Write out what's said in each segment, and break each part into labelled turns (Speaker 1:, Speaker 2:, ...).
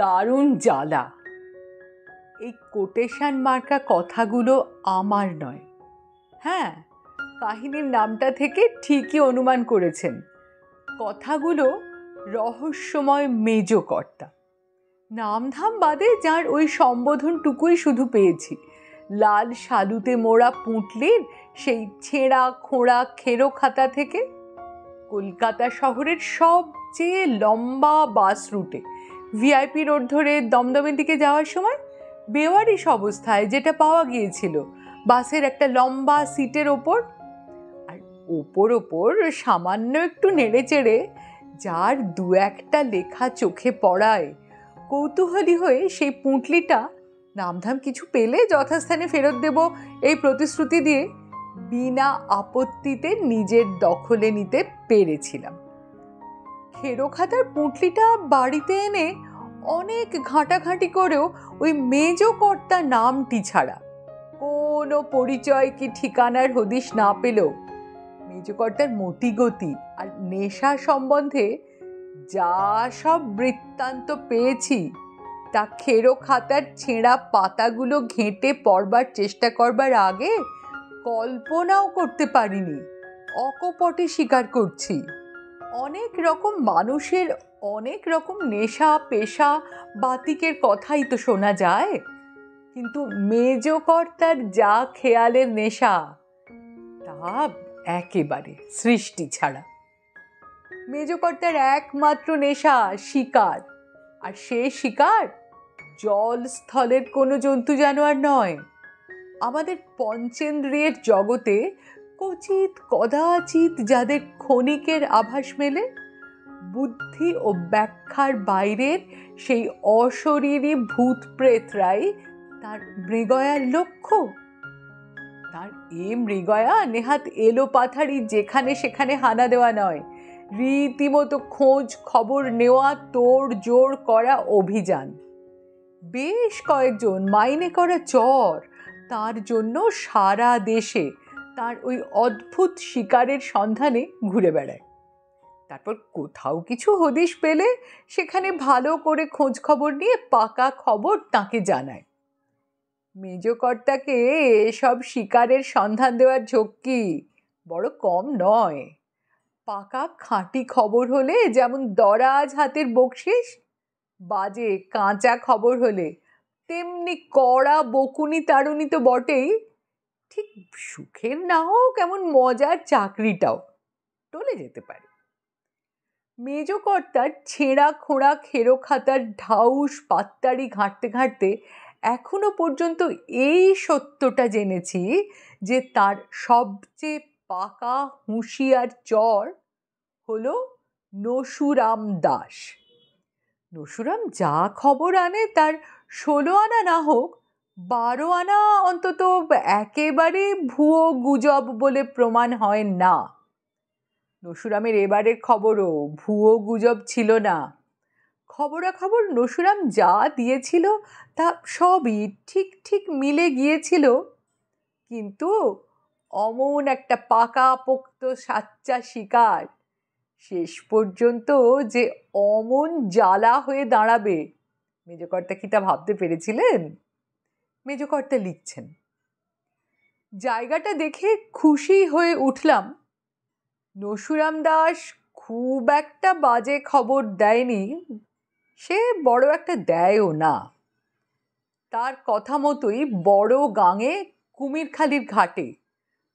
Speaker 1: দারুণ জ্বালা। এই কোটেশন মার্কা কথাগুলো আমার নয়। হ্যাঁ, কাহিনীর নামটা থেকে ঠিকই অনুমান করেছেন, কথাগুলো রহস্যময় মেজকর্তা। নামধাম বাদে যার ওই সম্বোধনটুকুই শুধু পেয়েছি, লাল শালুতে মোড়া পুঁটলির সেই ছেঁড়া খোঁড়া খেরো খাতা থেকে। কলকাতা শহরের সবচেয়ে লম্বা বাস রুটে ভিআইপি রোড ধরে দমদমের দিকে যাওয়ার সময় বেওয়ারিশ অবস্থায় যেটা পাওয়া গিয়েছিল বাসের একটা লম্বা সিটের ওপর, আর ওপর সামান্য একটু নেড়ে চেড়ে যার দু একটা লেখা চোখে পড়ায়, কৌতূহলী হয়ে সেই পুঁটলিটা নামধাম কিছু পেলে যথাস্থানে ফেরত দেব এই প্রতিশ্রুতি দিয়ে বিনা আপত্তিতে নিজের দখলে নিতে পেরেছিলাম। খেরো খাতার পুঁটলিটা বাড়িতে এনে অনেক ঘাঁটাঘাঁটি করেও ওই মেজকর্তা নামটি ছাড়া কোনো পরিচয় কি ঠিকানার হদিশ না পেলেও মেজকর্তার মতিগতি আর নেশা সম্বন্ধে যা সব বৃত্তান্ত পেয়েছি তা খেরো খাতার ছেঁড়া পাতাগুলো ঘেঁটে পড়বার চেষ্টা করবার আগে কল্পনাও করতে পারিনি। অকপটে স্বীকার করছি, অনেক রকম মানুষের অনেক রকম নেশা পেশা বাতিকের কথাই তো শোনা যায়, কিন্তু মেজকর্তার যা খেয়ালের নেশা তা একেবারে সৃষ্টি ছাড়া। মেজকর্তার একমাত্র নেশা শিকার, আর সে শিকার জল স্থলের কোনো জন্তু জানোয়ার নয়। আমাদের পঞ্চেন্দ্রিয়ের জগতে কচিত কদাচিৎ যাদের ক্ষণিকের আভাস মেলে, বুদ্ধি ও ব্যাখ্যার বাইরের সেই অশরীরী ভূত প্রেতরাই তার মৃগয়ার লক্ষ্য। তার এ মৃগয়া নেহাত এলো পাথারি যেখানে সেখানে হানা দেওয়া নয়, রীতিমতো খোঁজ খবর নেওয়া, তোড় জোড় করা অভিযান। বেশ কয়েকজন মাইনে করা চর তার জন্য সারা দেশে তার ওই অদ্ভুত শিকারের সন্ধানে ঘুরে বেড়ায়। তারপর কোথাও কিছু হদিশ পেলে সেখানে ভালো করে খোঁজ খবর নিয়ে পাকা খবর তাকে জানায়। মেজকর্তাকে এসব শিকারের সন্ধান দেওয়ার ঝক্কি বড় কম নয়। পাকা খাঁটি খবর হলে যেমন দরাজ হাতের বকশিস, বাজে কাঁচা খবর হলে তেমনি কড়া বকুনি তাড়ুনি তো বটেই, ঠিক সুখের না হোক এমন মজার চাকরিটাও টলে যেতে পারে। মেজকর্তার ছেঁড়া খোঁড়া খেরো খাতার ঢাউস পাত্তারি ঘাঁটতে ঘাঁটতে এখনো পর্যন্ত এই সত্যটা জেনেছি যে তার সবচেয়ে পাকা হুঁশিয়ার চর হলো নসুরাম দাস। নসুরাম যা খবর আনে তার 16 আনা না হোক 12 আনা অন্তত একেবারে ভুয়ো গুজব বলে প্রমাণ হয় না। নসুরামের এবারের খবরও ভুয়ো গুজব ছিল না। খবরাখবর নসুরাম যা দিয়েছিল তা সবই ঠিক ঠিক মিলে গিয়েছিল, কিন্তু অমন একটা পাকা পোক্ত সাচ্চা শিকার শেষ পর্যন্ত যে অমন জ্বালা হয়ে দাঁড়াবে মেজকর্তা কি তা ভাবতে পেরেছিলেন? মেজকর্তা লিখছেন, জায়গাটা দেখে খুশি হয়ে উঠলাম। নসুরাম দাস খুব একটা বাজে খবর দেয়নি, সে বড় একটা দেয়ও না। তার কথা মতোই বড় গাঙে কুমিরখালির ঘাটে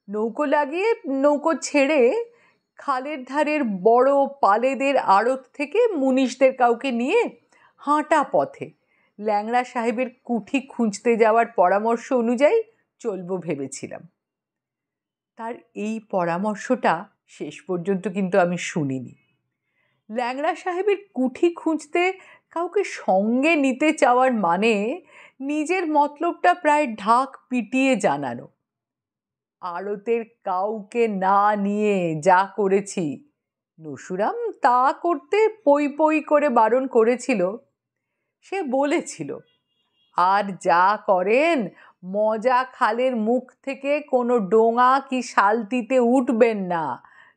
Speaker 1: নৌকো লাগিয়ে নৌকো ছেড়ে খালের ধারের বড় পালেদের আড়ত থেকে মুনিশদের কাউকে নিয়ে হাঁটা পথে ল্যাংড়া সাহেবের কুঠি খুঁজতে যাওয়ার পরামর্শ অনুযায়ী চলবো ভেবেছিলাম। তার এই পরামর্শটা শেষ পর্যন্ত কিন্তু আমি শুনিনি। ল্যাংড়া সাহেবের কুঠি খুঁজতে কাউকে সঙ্গে নিতে চাওয়ার মানে নিজের মতলবটা প্রায় ঢাক পিটিয়ে জানানো। আড়তের কাউকে না নিয়ে যা করেছি, নসুরাম তা করতে পই পই করে বারণ করেছিল। সে বলেছিল, আর যা করেন মজা খালের মুখ থেকে কোনো ডোঙা কি শালতিতে উঠবেন না,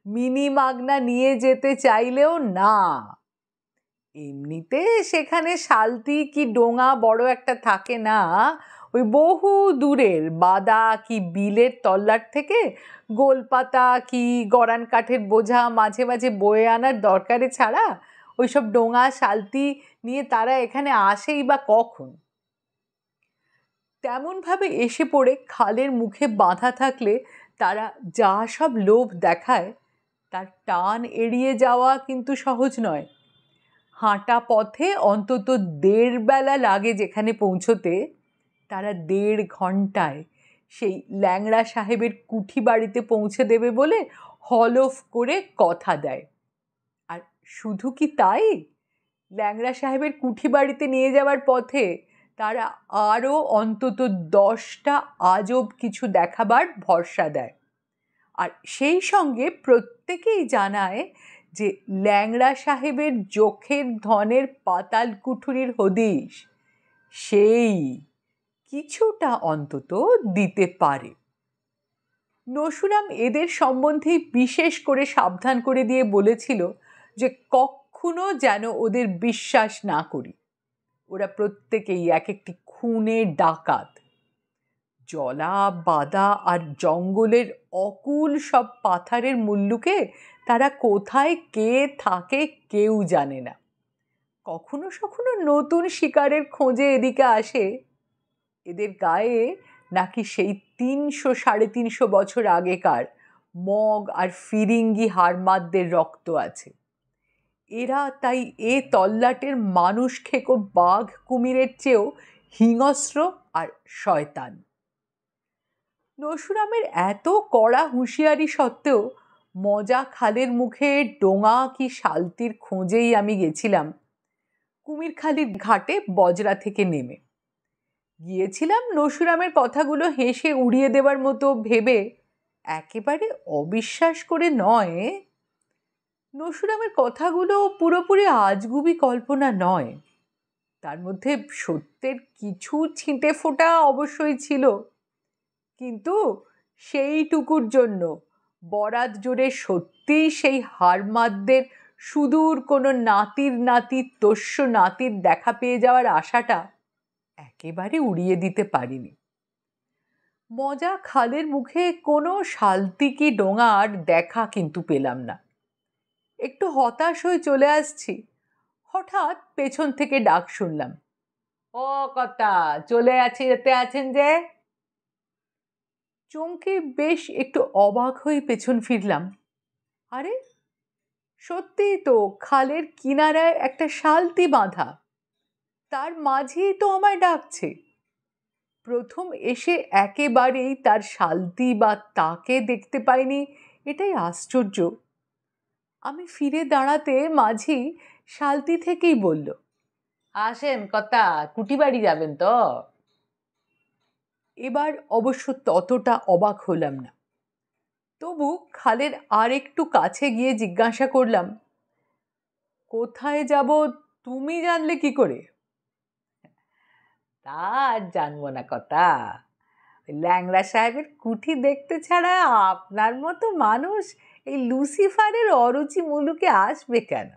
Speaker 1: মিনি মাগনা নিয়ে যেতে চাইলেও না। এমনিতে সেখানে শালতি কি ডোঙা বড় একটা থাকে না, ওই বহু দূরের বাদা কি বিলের তল্লাট থেকে গোলপাতা কি গরান কাঠের বোঝা মাঝে মাঝে বয়ে আনার দরকারে ছাড়া ওইসব ডোঙা শালতি নিয়ে তারা এখানে আসেই বা কখন? তেমনভাবে এসে পড়ে খালের মুখে বাঁধা থাকলে তারা যা সব লোভ দেখায় তার টান এড়িয়ে যাওয়া কিন্তু সহজ নয়। হাঁটা পথে অন্তত ১.৫ বেলা লাগে যেখানে পৌঁছতে, তারা ১.৫ ঘন্টায় সেই ল্যাংড়া সাহেবের কুঠি বাড়িতে পৌঁছে দেবে বলে হলফ করে কথা দেয়। আর শুধু কি তাই, ল্যাংড়া সাহেবের কুঠি বাড়িতে নিয়ে যাওয়ার পথে তারা আরও অন্তত ১০টা আজব কিছু দেখাবার ভরসা দেয়। আর সেই সঙ্গে প্রত্যেকেই জানায় যে ল্যাংড়া সাহেবের চোখের ধনের পাতাল কুঠুরির হদিশ সেই কিছুটা অন্তত দিতে পারে। নসুরাম এদের সম্বন্ধে বিশেষ করে সাবধান করে দিয়ে বলেছিল যে কখনো যেন ওদের বিশ্বাস না করি। ওরা প্রত্যেকেই এক একটি খুনে ডাকাত। জলা বাদা আর জঙ্গলের অকুল সব পাথারের মুল্লুকে তারা কোথায় কে থাকে কেউ জানে না। কখনো কখনো নতুন শিকারের খোঁজে এদিকে আসে। এদের গায়ে নাকি সেই ৩০০-৩৫০ বছর আগেকার মগ আর ফিরিঙ্গি হারমাদদের রক্ত আছে। এরা তাই এ তল্লাটের মানুষ খেকো বাঘ কুমিরের চেয়েও হিংস্র আর শয়তান। নসুরামের এত কড়া হুঁশিয়ারি সত্ত্বেও মজা খালের মুখে ডোঙা কি শালতির খোঁজেই আমি গেছিলাম কুমিরখালির ঘাটে বজরা থেকে নেমে। গিয়েছিলাম নসুরামের কথাগুলো হেসে উড়িয়ে দেবার মতো ভেবে, একেবারে অবিশ্বাস করে নয়। নসুরামের কথাগুলো পুরোপুরি আজগুবি কল্পনা নয়, তার মধ্যে সত্যের কিছু ছিটে ফোঁটা অবশ্যই ছিল, কিন্তু সেইটুকুর জন্য বরাত জোরে সত্যিই সেই হারমাদদের সুদূর কোনো নাতির নাতি তস্য নাতির দেখা পেয়ে যাওয়ার আশাটা একেবারে উড়িয়ে দিতে পারিনি। মজা খালের মুখে কোনো শালতি কি ডোঙার দেখা কিন্তু পেলাম না। একটু হতাশ হয়ে চলে আসছি, হঠাৎ পেছন থেকে ডাক শুনলাম, ও কর্তা, চলে যেতে আছেন যে? চমকে বেশ একটু অবাক হয়ে পেছন ফিরলাম। আরে সত্যিই তো খালের কিনারায় একটা শালতি বাঁধা, তার মাঝেই তো আমায় ডাকছে। প্রথম এসে একেবারেই তার শালতি বা তাকে দেখতে পাইনি, এটাই আশ্চর্য। আমি ফিরে দাঁড়াতে মাঝি শালতি থেকেই বলল, আসেন কর্তা, কুটি বাড়ি যাবেন তো? এবার অবশ্য ততটা অবাক হলাম না, তবু খালের আর একটু কাছে গিয়ে জিজ্ঞাসা করলাম, কোথায় যাব তুমি জানলে কি করে? তা আর জানবো না কথা, ল্যাংড়া সাহেবের কুঠি দেখতে ছাড়া আপনার মতো মানুষ এই লুসিফারের অরুচি মুলুকে আসবে কেন?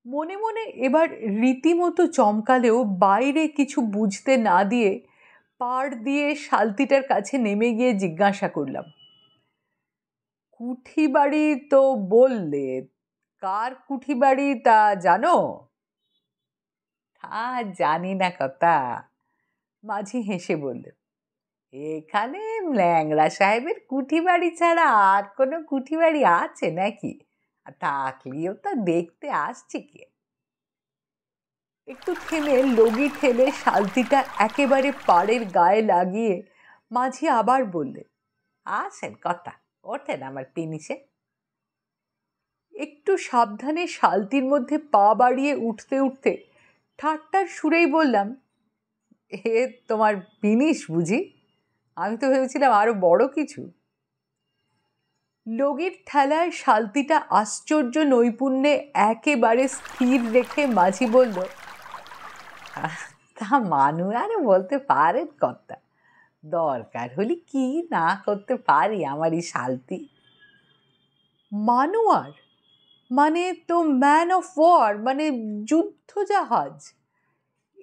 Speaker 1: মনে মনে এবার রীতিমতো চমকালেও বাইরে কিছু বুঝতে না দিয়ে পাড় দিয়ে শালতিটার কাছে নেমে গিয়ে জিজ্ঞাসা করলাম, কুঠি বাড়ি তো বললে, কার কুঠি বাড়ি তা জানো? তা জানি না কথা, মাঝি হেসে বলল, এখানে ল্যাংড়া সাহেবের কুঠি বাড়ি ছাড়া আর কোনো কুঠি বাড়ি আছে নাকি? থাকলেও তা দেখতে আসছে কে? একটু থেমে লগি ঠেলে শালতিটা একেবারে পাড়ের গায়ে লাগিয়ে মাঝি আবার বললে, আসেন কথা, ওঠেন আমার পিনিসে। একটু সাবধানে শালতির মধ্যে পা বাড়িয়ে উঠতে উঠতে ঠাট্টার সুরেই বললাম, এ তোমার পিনিস বুঝি? আমি তো ভেবেছিলাম আরো বড় কিছু। লগির ঠেলায় শালতিটা আশ্চর্য নৈপুণ্যে একেবারে স্থির রেখে মাঝি বলল, তা মানু আরে বলতে পারেন কর্তা, দরকার হলে কি না করতে পারি আমার এই শালতি। মানুয়ার? মানে তো ম্যান অফ ওয়ার, মানে যুদ্ধজাহাজ।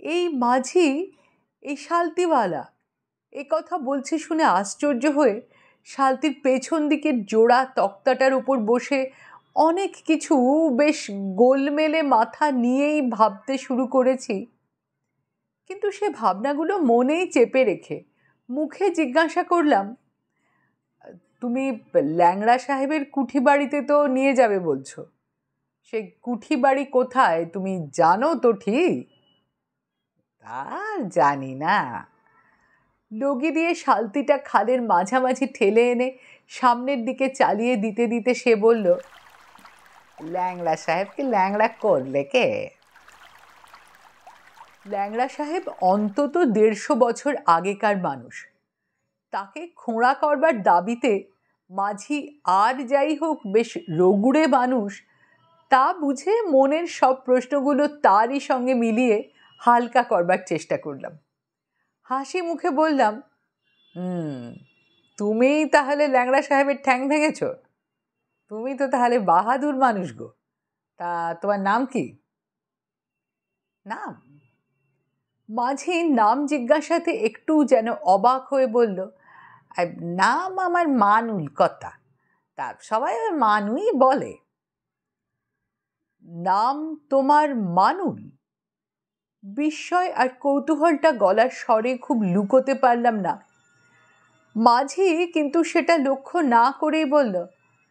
Speaker 1: এই মাঝি, এই শালতিওয়ালা এ কথা বলছে শুনে আশ্চর্য হয়ে শালতির পেছন দিকের জোড়া তক্তাটার উপর বসে অনেক কিছু বেশ গোলমেলে মাথা নিয়েই ভাবতে শুরু করেছি। কিন্তু সে ভাবনাগুলো মনেই চেপে রেখে মুখে জিজ্ঞাসা করলাম, তুমি ল্যাংড়া সাহেবের কুঠি বাড়িতে তো নিয়ে যাবে বলছো, সেই কুঠি বাড়ি কোথায় তুমি জানো তো ঠিক? তা জানি না। লগি দিয়ে শালতিটা খালের মাঝামাঝি ঠেলে এনে সামনের দিকে চালিয়ে দিতে দিতে সে বলল, ল্যাংড়া সাহেবকে ল্যাংড়া করলে কে? ল্যাংড়া সাহেব অন্তত 150 বছর আগেকার মানুষ। তাকে খোঁড়া করবার দাবিতে মাঝি আর যাই হোক বেশ রগুড়ে মানুষ, তা বুঝে মনের সব প্রশ্নগুলো তারই সঙ্গে মিলিয়ে হালকা করবার চেষ্টা করলাম। হাসি মুখে বললাম, তুমিই তাহলে ল্যাংড়া সাহেবের ঠ্যাং ভেঙেছ? তুমি তো তাহলে বাহাদুর মানুষ গো। তা তোমার নাম কি? নাম? মাঝি নাম জিজ্ঞাসাতে একটু যেন অবাক হয়ে বলল, নাম আমার মানুল কথা, তার সবাই মানুই বলে। নাম তোমার মানুল? বিস্ময় আর কৌতূহলটা গলার স্বরে খুব লুকোতে পারলাম না। মাঝি কিন্তু সেটা লক্ষ্য না করেই বলল,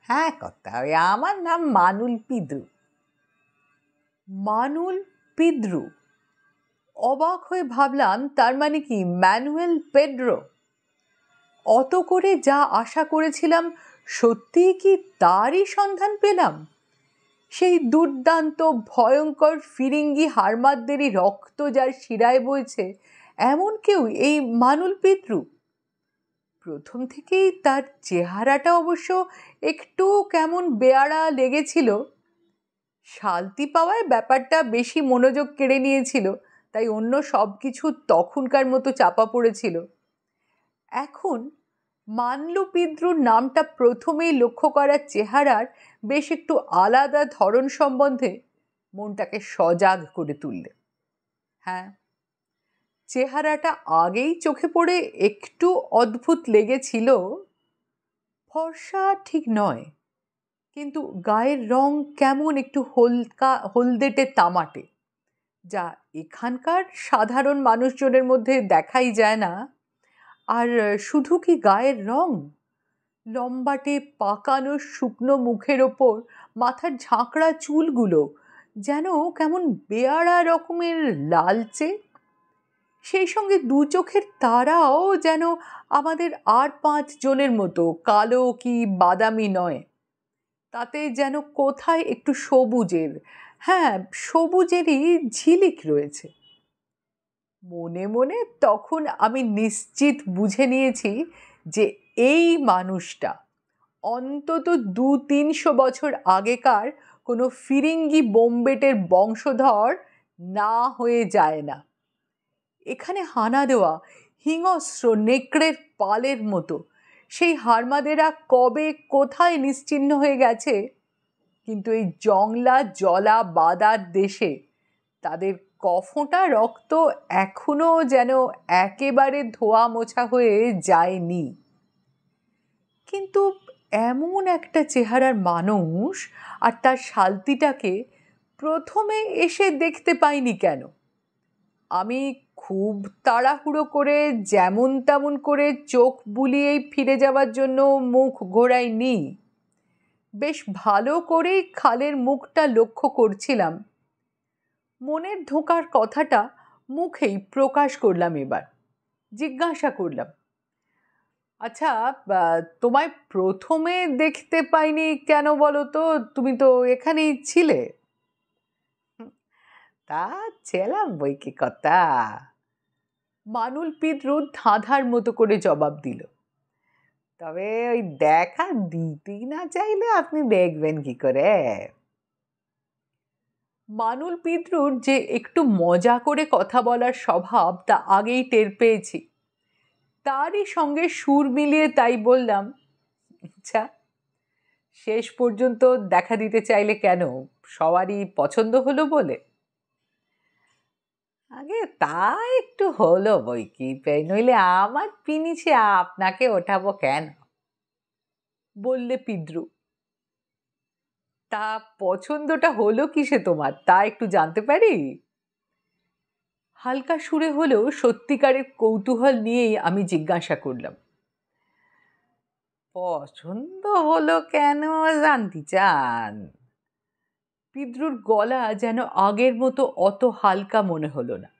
Speaker 1: হ্যাঁ কথা, আমার নাম মানুল পিদ্রু। মানুল পিদ্রু? অবাক হয়ে ভাবলাম, তার মানে কি ম্যানুয়েল পেড্রো? অত করে যা আশা করেছিলাম সত্যিই কি তারই সন্ধান পেলাম? সেই দুর্দান্ত ভয়ঙ্কর ফিরিঙ্গি হারমাদদেরই রক্ত যার শিরায় বইছে, এমন কেউ এই মানুল পিদ্রু? প্রথম থেকেই তার চেহারাটা অবশ্য একটু কেমন বেয়াড়া লেগেছিল। শালতি পাওয়ায় ব্যাপারটা বেশি মনোযোগ কেড়ে নিয়েছিল, তাই অন্য সব কিছু তখনকার মতো চাপা পড়েছিল। এখন মানলু পিদ্রুর নামটা প্রথমেই লক্ষ্য করার চেহারার বেশ একটু আলাদা ধরন সম্বন্ধে মনটাকে সজাগ করে তুললে। হ্যাঁ, চেহারাটা আগেই চোখে পড়ে একটু অদ্ভুত লেগেছিল। ফর্সা ঠিক নয়, কিন্তু গায়ের রং কেমন একটু হলদেটে তামাটে, যা এখানকার সাধারণ মানুষজনের মধ্যে দেখাই যায় না। আর শুধু কি গায়ের রং, লম্বাটে পাকানো শুকনো মুখের ওপর মাথার ঝাঁকড়া চুলগুলো যেন কেমন বেয়াড়া রকমের লালচে। সেই সঙ্গে দু চোখের তারাও যেন আমাদের আর 5 জনের মতো কালো কি বাদামি নয়, তাতে যেন কোথায় একটু সবুজের, হ্যাঁ সবুজেরই ঝিলিক রয়েছে। মনে মনে তখন আমি নিশ্চিত বুঝে নিয়েছি যে এই মানুষটা অন্তত 200-300 বছর আগেকার কোনো ফিরিঙ্গি বোম্বেটের বংশধর না হয়ে যায় না। এখানে হানা দেওয়া হিংস্র নেকড়ের পালের মতো সেই হারমাদেরা কবে কোথায় নিশ্চিহ্ন হয়ে গেছে, কিন্তু এই জংলা জলা বাদার দেশে তাদের কফোঁটা রক্ত এখনো যেন একেবারে ধোয়া মোছা হয়ে যায়নি। কিন্তু এমন একটা চেহারার মানুষ আর তার শালতিটাকে প্রথমে এসে দেখতে পাইনি কেন? আমি খুব তাড়াহুড়ো করে যেমন তেমন করে চোখ বুলিয়েই ফিরে যাওয়ার জন্য মুখ ঘোরাইনি। বেশ ভালো করেই খালের মুখটা লক্ষ্য করছিলাম। মনের ধোঁকার কথাটা মুখেই প্রকাশ করলাম। এবার জিজ্ঞাসা করলাম, আচ্ছা তোমায় প্রথমে দেখতে পাইনি কেন বলো তো? তুমি তো এখানেই ছিলে। তা ছিলাম বই কি কথা, মানুল পিদ্রু ধাঁধার মতো করে জবাব দিল। তবে ওই দেখা দিতেই না চাইলে আপনি দেখবেন কি করে? মানুল পিদ্রুর যে একটু মজা করে কথা বলার স্বভাব তা আগেই টের পেয়েছি। তারই সঙ্গে সুর মিলিয়ে তাই বললাম, আচ্ছা শেষ পর্যন্ত দেখা দিতে চাইলে কেন? সবারই পছন্দ হলো বলে? আগে তা একটু হলো বই কি, নইলে আমার পিনিছে আপনাকে ওঠাবো কেন? বললে পিদ্রু। তা পছন্দটা হলো কিসে তোমার, তা একটু জানতে পারি? হালকা সুরে হলেও সত্যিকারের কৌতূহল নিয়েই আমি জিজ্ঞাসা করলাম। পছন্দ হলো কেন জানতে চান? পিদ্রুর গলা যেন আগের মতো অত হালকা মনে হলো না।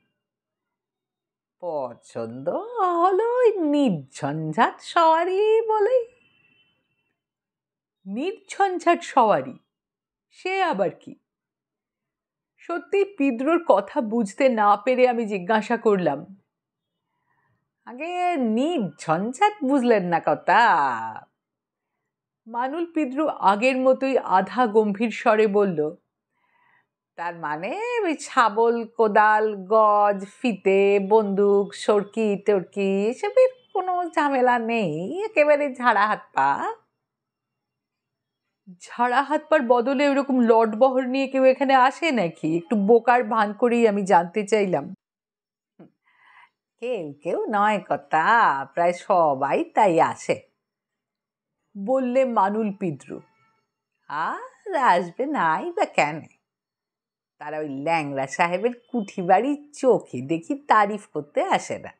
Speaker 1: পছন্দ হলো ওই নির্ঝঞ্ঝাট সওয়ারি বলে। নির্ঝঞ্ঝাট সওয়ারি? সে আবার কি? সত্যি পিদ্রুর কথা বুঝতে না পেরে আমি জিজ্ঞাসা করলাম, আগে নির্ঝঞ্ঝাট বুঝলেন না কথা? মানুল পিদ্রু আগের মতোই আধা গম্ভীর স্বরে বলল, তার মানে ওই ছাবল, কোদাল, গজ, ফিতে, বন্দুক, সরকি টরকি এসবের কোনো ঝামেলা নেই, একেবারে ঝাড়া হাত পা। ঝাড়া হাত পার বদলে ওরকম লটবহর নিয়ে কেউ এখানে আসে নাকি? একটু বোকার ভান করেই আমি জানতে চাইলাম। কেউ কেউ নয় কথা, প্রায় সবাই তাই আসে, বললে মানুল পিদ্রু। আর আসবে নাই বা কেন? তারা ওই ল্যাংড়া সাহেবের কুঠি বাড়ি চোখে দেখি তারিফ করতে আসে না,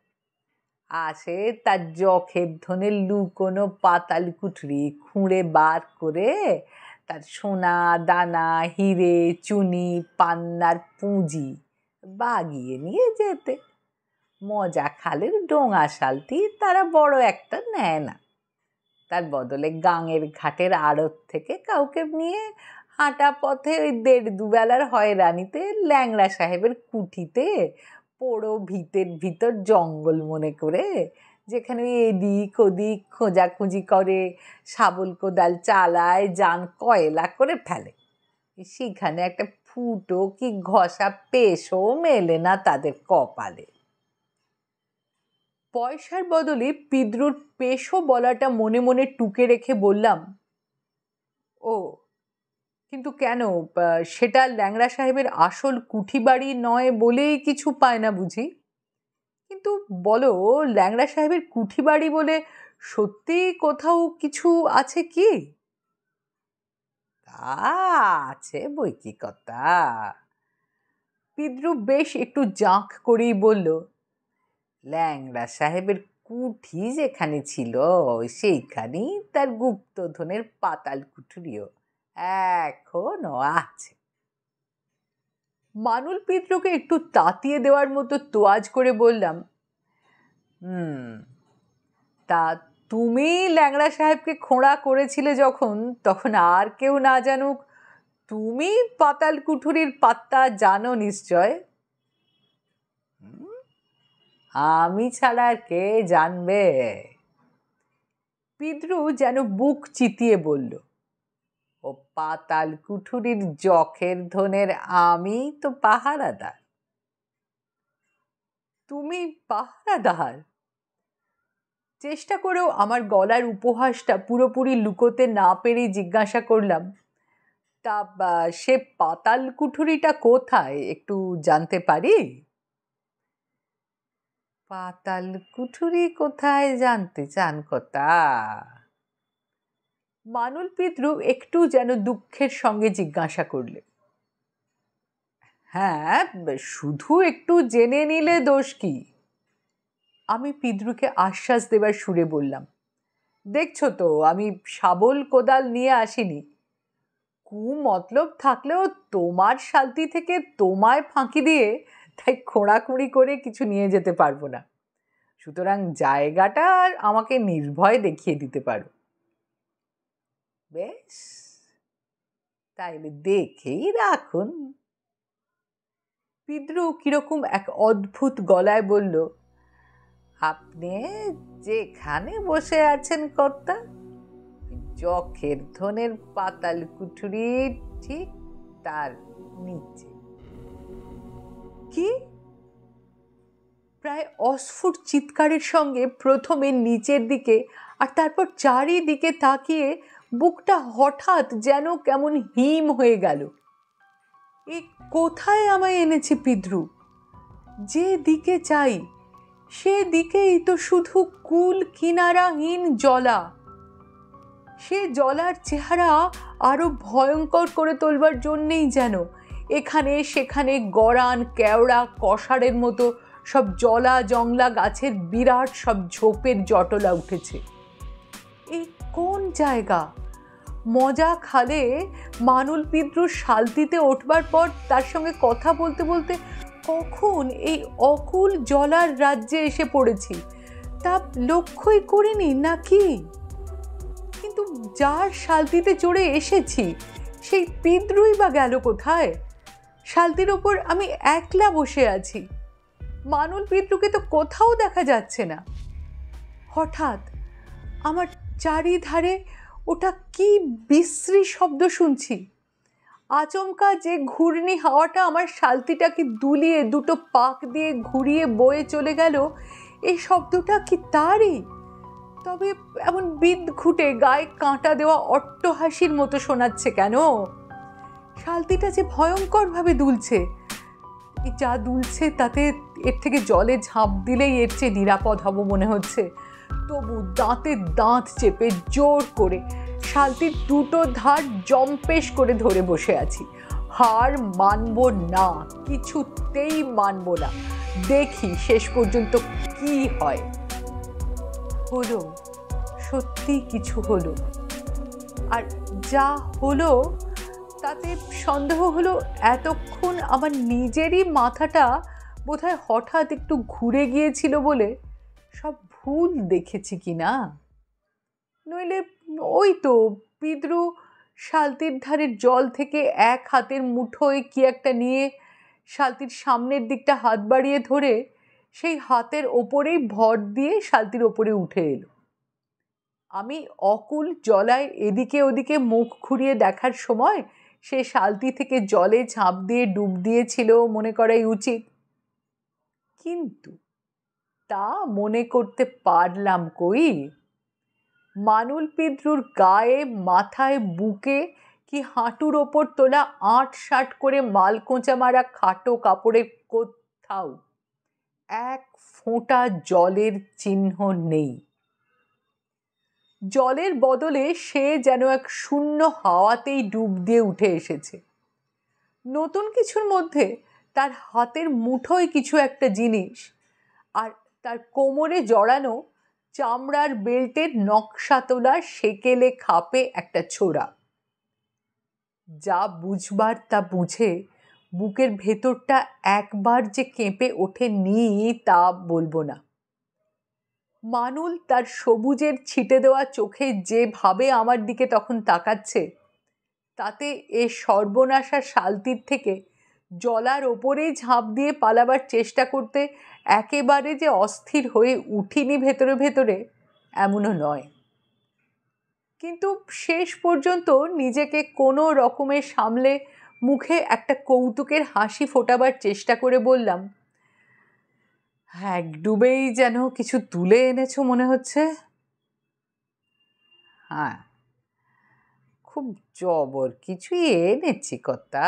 Speaker 1: আসে তার যখের ধনের লুকোনো পাতাল কুঠরি খুঁড়ে বার করে তার সোনা দানা, হিরে, চুনি, পান্নার পুঁজি বাগিয়ে নিয়ে যেতে। মজা খালের ডোঙা শালটি তারা বড় একটা নেয় না, তার বদলে গাঙের ঘাটের আড়ত থেকে কাউকে নিয়ে হাঁটা পথে ওই 1.5 বেলার হয়রানিতে ল্যাংড়া সাহেবের কুঠিতে পোড়ো ভিতের ভিতর জঙ্গল মনে করে, যেখানে এদিক ওদিক খোঁজাখুঁজি করে, শাবল কোদাল চালায়, যান কয়লা করে ফেলে, সেখানে একটা ফুটো কি ঘষা পেশও মেলে না তাদের কপালে। পয়সার বদলে পিদ্রুর পেশো বলাটা মনে মনে টুকে রেখে বললাম, ও কিন্তু কেন, সেটা ল্যাংড়া সাহেবের আসল কুঠি বাড়ি নয় বলেই কিছু পায় না বুঝি? কিন্তু বলো, ল্যাংড়া সাহেবের কুঠি বাড়ি বলে সত্যি কোথাও কিছু আছে কি? তা আছে বই কি কথা। পিদ্রু বেশ একটু জাঁক করেই বলল, ল্যাংড়া সাহেবের কুঠি যেখানে ছিল সেইখানেই তার গুপ্তধনের পাতাল কুঠুরিও এখনো আছে। মানুল পিদ্রুকে একটু তাতিয়ে দেওয়ার মতো তোয়াজ করে বললাম, তা তুমি ল্যাংড়া সাহেবকে খোঁড়া করেছিলে যখন, তখন আর কেউ না জানুক, তুমি পাতাল কুঠুরির পাত্তা জানো নিশ্চয়? আমি ছাড়া আর কে জানবে? পিদ্রু যেন বুক চিতিয়ে বলল, ও পাতাল কুঠুরির যখের ধনের আমি তো পাহারাদার। তুমি পাহারাদার? চেষ্টা করেও আমার গলার উপহাসটা পুরোপুরি লুকোতে না পেরেই জিজ্ঞাসা করলাম, তা সে পাতাল কুঠুরিটা কোথায় একটু জানতে পারি? পাতাল কুঠুরি কোথায় জানতে চান কথা? মানুল পিদ্রু একটু যেন দুঃখের সঙ্গে জিজ্ঞাসা করলে। হ্যাঁ, শুধু একটু জেনে নিলে দোষ কি? আমি পিদ্রুকে আশ্বাস দেবার সুরে বললাম, দেখছো তো আমি শাবল কোদাল নিয়ে আসিনি, মতলব থাকলেও তোমার শালতি থেকে তোমায় ফাঁকি দিয়ে তাই খোঁড়াখুঁড়ি করে কিছু নিয়ে যেতে পারবো না, সুতরাং জায়গাটা আমাকে নির্ভয় দেখিয়ে দিতে পারো। বেশ, তাইলে দেখেই রাখুন। পিদ্রু কিরকম এক অদ্ভুত গলায় বলল, আপনি যেখানে বসে আছেন কর্তা, যখের ধনের পাতাল কুঠুরি ঠিক তার নিচে। কি? প্রায় অস্ফুট চিৎকারের সঙ্গে প্রথমে নিচের দিকে আর তারপর চারিদিকে তাকিয়ে বুকটা হঠাৎ যেন কেমন হিম হয়ে গেল। এ কোথায় আমায় এনেছে পিদ্রু? যে দিকে চাই সে দিকেই তো শুধু কুল কিনারাহীন জলা। সে জলার চেহারা আরো ভয়ঙ্কর করে তোলবার জন্যেই যেন এখানে সেখানে গড়ান কেওড়া কষারের মতো সব জলা জংলা গাছের বিরাট সব ঝোপের জটলা উঠেছে। এই কোন জায়গা? মজা খালে মানুল পিদ্রুর শালতিতে ওঠবার পর তার সঙ্গে কথা বলতে বলতে কখন এই অকুল জলার রাজ্যে এসে পড়েছি তা লক্ষ্যই করিনি নাকি? কিন্তু যার শালতিতে চড়ে এসেছি সেই পিদ্রুই বা গেল কোথায়? শালতির ওপর আমি একলা বসে আছি, মানুল পিদ্রুকে তো কোথাও দেখা যাচ্ছে না। হঠাৎ আমার চারিধারে ওটা কি বিশ্রী শব্দ শুনছি। আচমকা যে ঘূর্ণি হাওয়াটা আমার শালতিটাকে দুলিয়ে দুটো পাক দিয়ে ঘুরিয়ে বয়ে চলে গেল, এই শব্দটা কি তারই? তবে এমন বিদঘুটে গায়ে কাঁটা দেওয়া অট্টহাসির মতো শোনাচ্ছে কেন? শালতিটা যে ভয়ঙ্করভাবে দুলছে, যা দুলছে তাতে এর থেকে জলে ঝাঁপ দিলেই এর চেয়ে নিরাপদ হব মনে হচ্ছে। তবু দাঁতে দাঁত চেপে জোর করে শালতির দুটো ধার জম্পেশ করে ধরে বসে আছি। হার মানব না, কিছুতেই মানব না। দেখি শেষ পর্যন্ত কি হয়। হলো, সত্যি কিছু হলো। আর যা হলো তাতে সন্দেহ হলো এতক্ষণ আমার নিজেরই মাথাটা বোধহয় হঠাৎ একটু ঘুরে গিয়েছিল বলে সব ভুল দেখেছি কি না। নইলে ওই তো পিদ্রু শালতির ধারের জল থেকে এক হাতের মুঠোয় কি একটা নিয়ে শালতির সামনের দিকটা হাত বাড়িয়ে ধরে সেই হাতের ওপরেই ভর দিয়ে শালতির ওপরে উঠে এলো। আমি অকুল জলায় এদিকে ওদিকে মুখ ঘুরিয়ে দেখার সময় সে শালতি থেকে জলে ঝাঁপ দিয়ে ডুব দিয়েছিল মনে করাই উচিত। কিন্তু তা মনে করতে পারলাম কই? মানুল পিদ্রুর গায়ে মাথায় বুকে কি হাঁটুর ওপর তোলা ৮-৬০ করে মালকোঁচা মারা খাটো কাপড়ের কোথাও এক ফোঁটা জলের চিহ্ন নেই। জলের বদলে সে যেন এক শূন্য হাওয়াতেই ডুব দিয়ে উঠে এসেছে। নতুন কিছুর মধ্যে তার হাতের মুঠোয় কিছু একটা জিনিস, আর তার কোমরে জড়ানো চামড়ার বেল্টের নকশা তোলা সেকেলে খাপে একটা ছোরা। যা বুঝবার তা বুঝে বুকের ভেতরটা একবার যে কেঁপে ওঠেনি তা বলবো না। মানুল তার সবুজের ছিটে দেওয়া চোখে যেভাবে আমার দিকে তখন তাকাচ্ছে, তাতে এ সর্বনাশা শালতির থেকে জলার ওপরেই ঝাঁপ দিয়ে পালাবার চেষ্টা করতে একেবারে যে অস্থির হয়ে উঠিনি ভেতরে ভেতরে এমনও নয়। কিন্তু শেষ পর্যন্ত নিজেকে কোনো রকমে সামলে মুখে একটা কৌতুকের হাসি ফোটাবার চেষ্টা করে বললাম, এক ডুবেই যেন কিছু তুলে এনেছো মনে হচ্ছে। হ্যাঁ, খুব জবর কিছুই এনেছি কর্তা।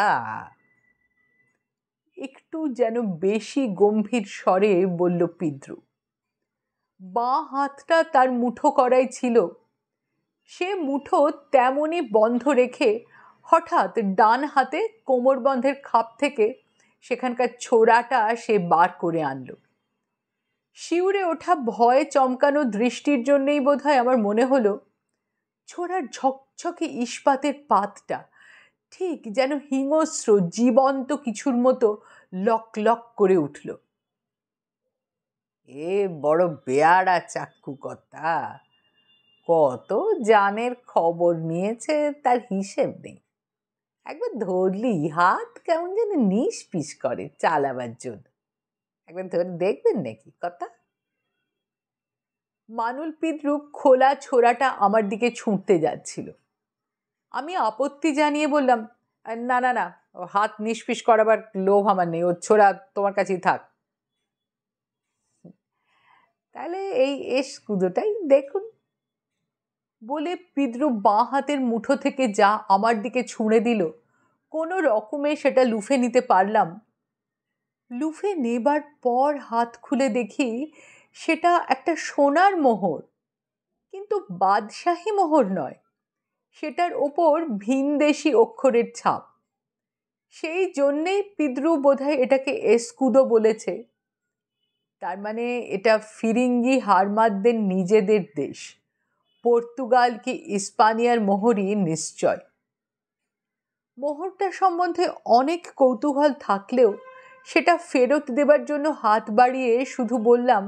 Speaker 1: একটু যেন বেশি গম্ভীর স্বরে বলল পিদ্রু। বাঁ হাতটা তার মুঠো করাই ছিল, সে মুঠো তেমনই বন্ধ রেখে হঠাৎ ডান হাতে কোমরবন্ধের খাপ থেকে সেখানকার ছোরাটা সে বার করে আনলো। শিউরে ওঠা ভয় চমকানো দৃষ্টির জন্যেই বোধহয় আমার মনে হলো ছোড়ার ঝকঝকে ইস্পাতের পাতটা ঠিক যেন হিংস্র জীবন্ত কিছুর মতো লক লক করে উঠল। এ বড় বেয়াড়া চাক্কু কর্তা, কত জানের খবর নিয়েছে তার হিসেব নেই। একবার ধরলি হাত কেমন যেন নিষ্পিস করে চালাবার জন্য। একবার ধরে দেখবেন নাকি কর্তা? মানুল পিদ্রু খোলা ছোরাটা আমার দিকে ছুঁড়তে যাচ্ছিল। আমি আপত্তি জানিয়ে বললাম, না না না, হাত নিষ্পিস করাবার লোভ আমার নেই, ওর ছোরা তোমার কাছেই থাক। তাহলে এই এস কুদোটাই দেখুন। বলে পিদ্রু বাঁ হাতের মুঠো থেকে যা আমার দিকে ছুঁড়ে দিল, কোনো রকমে সেটা লুফে নিতে পারলাম। লুফে নেবার পর হাত খুলে দেখি সেটা একটা সোনার মোহর, কিন্তু বাদশাহী মোহর নয়, সেটার ওপর ভিনদেশি অক্ষরের ছাপ। সেই জন্যেই পিদ্রু বোধহয় এটাকে এসকুদো বলেছে। তার মানে এটা ফিরিঙ্গি হারমাদদের নিজেদের দেশ, পর্তুগাল কি ইস্পানিয়ার মোহরই নিশ্চয়। মোহরটা সম্বন্ধে অনেক কৌতূহল থাকলেও সেটা ফেরত দেবার জন্য হাত বাড়িয়ে শুধু বললাম,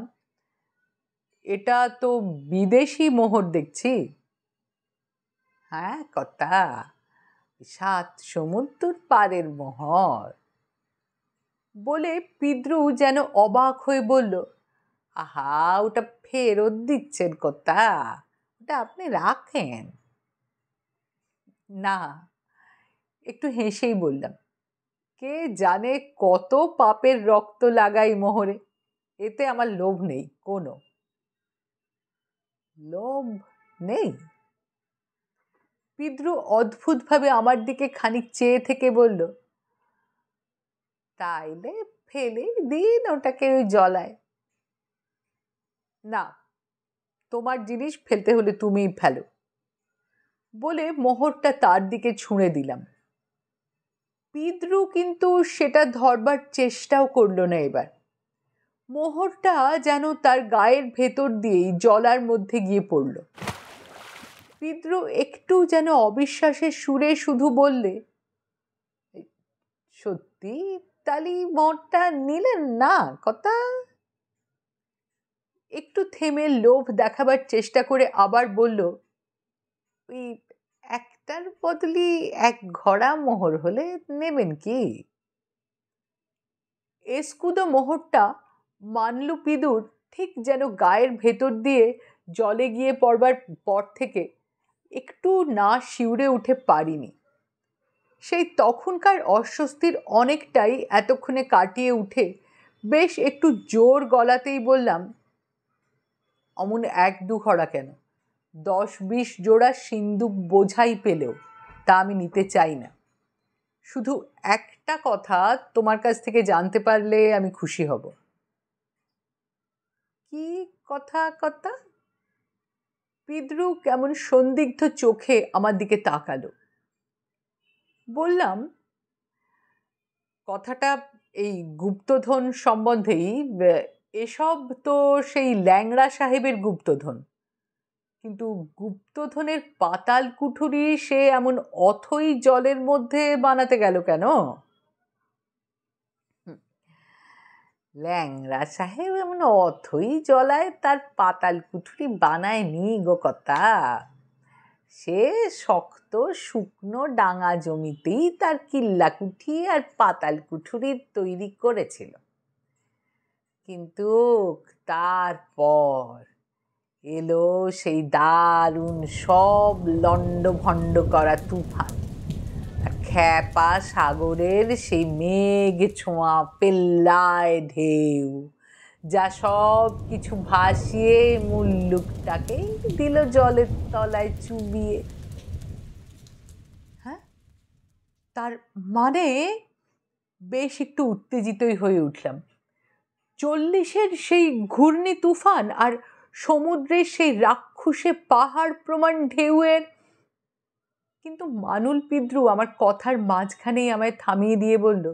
Speaker 1: এটা তো বিদেশি মোহর দেখছি। হ্যাঁ কর্তা, 7 সমুদ্র পারের মোহর। বলে পিদ্রু যেন অবাক হয়ে বলল, আহা, ওটা ফেরত দিচ্ছেন কর্তা, ওটা আপনি রাখেন। না, একটু হেসেই বললাম, কে জানে কত পাপের রক্ত লাগাই মোহরে, এতে আমার লোভ নেই কোনো। লোভ নেই? পিদ্রু অদ্ভুতভাবে আমার দিকে খানিক চেয়ে থেকে বলল, তাইলে ফেলে দিন ওটাকে ওই জলায়। না, তোমার জিনিস ফেলতে হলে তুমিই ফেলো। বলে মোহরটা তার দিকে ছুঁড়ে দিলাম। পিদ্রু কিন্তু সেটা ধরবার চেষ্টাও করলো না এবার। মোহরটা যেন তার গায়ের ভেতর দিয়েই জলার মধ্যে গিয়ে পড়ল। পিদ্রু একটু যেন অবিশ্বাসের সুরে শুধু বললে, সত্যি তালি মোহরটা নিলেন না কথা? একটু থেমে লোভ দেখাবার চেষ্টা করে আবার বলল, ওই একটার বদলি 1 ঘড়া মোহর হলে নেবেন কি? এসকুদো মোহরটা মানলু পিদুর ঠিক যেন গায়ের ভেতর দিয়ে জলে গিয়ে পড়বার পর থেকে একটু না শিউরে উঠে পারিনি। সেই তখনকার অস্বস্তির অনেকটাই এতক্ষণে কাটিয়ে উঠে বেশ একটু জোর গলাতেই বললাম, অমন 1-2 ঘড়া কেন, 10-20 জোড়া সিন্দুক বোঝাই পেলেও তা আমি নিতে চাই না। শুধু একটা কথা তোমার কাছ থেকে জানতে পারলে আমি খুশি হব। কি কথা কথা? পিদ্রু কেমন সন্দিগ্ধ চোখে আমার দিকে তাকালো। বললাম, কথাটা এই গুপ্তধন সম্বন্ধেই। এসব তো সেই ল্যাংড়া সাহেবের গুপ্তধন, কিন্তু গুপ্তধনের পাতাল কুঠুরি সে এমন অথই জলের মধ্যে বানাতে গেল কেন? ল্যাংড়া সাহেব এমন অথই জলায় তার পাতাল কুঠুরি বানায়নি গো কথা। সে শক্ত শুকনো ডাঙা জমিতেই তার কিল্লাকুঠি আর পাতাল কুঠুরি তৈরি করেছিল। কিন্তু তারপর এলো সেই দারুণ সব লণ্ডভণ্ড করা তুফান, আর খ্যাপা সাগরের সেই মেঘ ছোঁয়া পেল্লায় ঢেউ, যা সব কিছু ভাসিয়ে মুল্লুকটাকেই দিল জলের তলায় চুবিয়ে। হ্যাঁ, তার মানে? বেশ একটু উত্তেজিতই হয়ে উঠলাম। 40-এর সেই ঘূর্ণি তুফান আর সমুদ্রের সেই রাক্ষসে পাহাড় প্রমাণ ঢেউয়ের। কিন্তু মানুল পিদ্রু আমার কথার মাঝখানেই আমায় থামিয়ে দিয়ে বলল,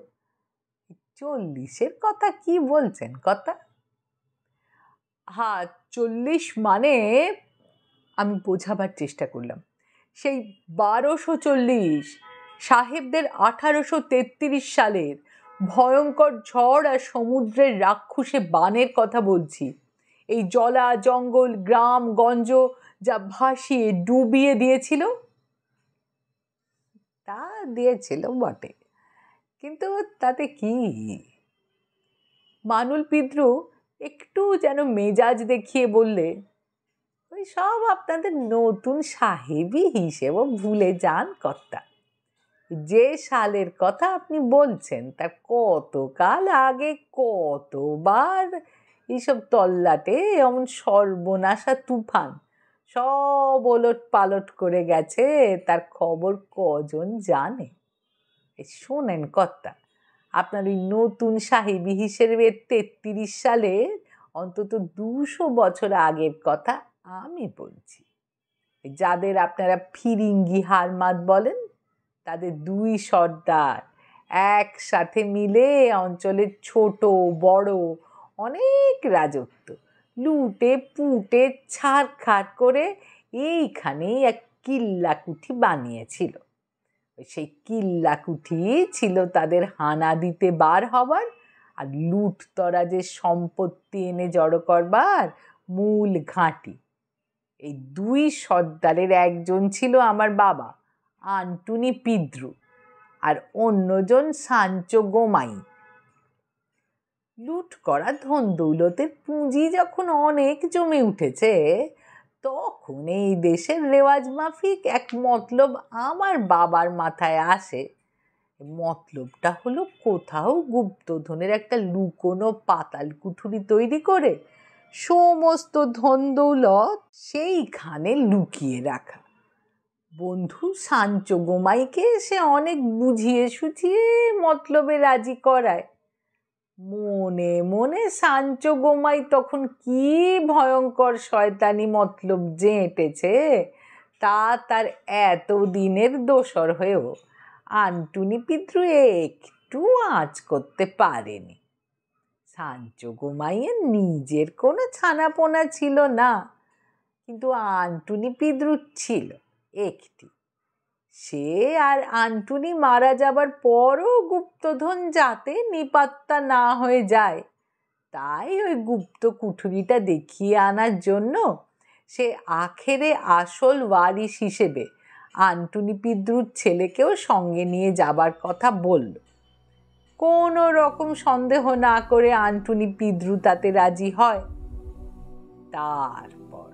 Speaker 1: 40-এর কথা কি বলছেন কথা? হ্যাঁ, 40 মানে, আমি বোঝাবার চেষ্টা করলাম, সেই 1240 সাহেবদের 1833 সালের ভয়ঙ্কর ঝড় আর সমুদ্রের রাক্ষসে বানের কথা বলছি। এই জলা জঙ্গল গ্রাম গঞ্জ যা ভাসিয়ে ডুবিয়ে দিয়েছিল। তা দিয়েছিল বটে, কিন্তু তাতে কি? মানুল পিদ্রু একটু যেন মেজাজ দেখিয়ে বললে, ওই সব আপনাদের নতুন সাহেবী হিসেবও ভুলে যান কর্তা। যে সালের কথা আপনি বলছেন তা কতকাল আগে কতবার এইসব তল্লাটে এমন সর্বনাশা তুফান সব ওলট পালট করে গেছে, তার খবর কজন জানে? শোনেন কর্তা, আপনার ওই নতুন সাহেবি হিসেবে 33 সালে অন্তত 200 বছর আগের কথা আমি বলছি। যাদের আপনারা ফিরিঙ্গি হারমাত বলেন, তাদের 2 সর্দার একসাথে মিলে অঞ্চলের ছোট বড় অনেক রাজত্ব লুটে পুটে ছাড়খাড় করে এইখানেই এক কিল্লাকুঠি বানিয়েছিল। সেই কিল্লাকুঠি ছিল তাদের হানা দিতে বার হবার আর লুটতরাজের সম্পত্তি এনে জড়ো করবার মূল ঘাঁটি। এই 2 সর্দারের একজন ছিল আমার বাবা আন্টুনি পিদ্রু, আর অন্যজন সাঞ্চো গোমাই। লুট করা ধন দৌলতের পুঁজি যখন অনেক জমে উঠেছে, তখন এই দেশের রেওয়াজ মাফিক এক মতলব আমার বাবার মাথায় আসে। মতলবটা হলো কোথাও গুপ্তধনের একটা লুকোনো পাতাল কুঠুরি তৈরি করে সমস্ত ধন দৌলত সেইখানে লুকিয়ে রাখা। বন্ধু সাঞ্চো গোমাইকে সে অনেক বুঝিয়ে সুঝিয়ে মতলবে রাজি করায়। মনে মনে সাঞ্চো গোমাই তখন কি ভয়ঙ্কর শয়তানি মতলব যে এঁটেছে, তা তার এতদিনের দোসর হয়েও আন্টুনি পিদ্রু একটু আঁচ করতে পারেনি। সাঞ্চো গোমাইয়ের নিজের কোনো ছানাপোনা ছিল না, কিন্তু আন্টুনি পিদ্রু ছিল একটি। সে আর আন্টুনি মারা যাবার পরও গুপ্তধন যাতে নিপাত্তা না হয়ে যায়, তাই ওই গুপ্ত কুঠুরিটা দেখিয়ে আনার জন্য সে আখেরে আসল ওয়ারিশ হিসেবে আন্টুনি পিদ্রুর ছেলেকেও সঙ্গে নিয়ে যাবার কথা বলল। কোনো রকম সন্দেহ না করে আন্টুনি পিদ্রু তাতে রাজি হয়। তারপর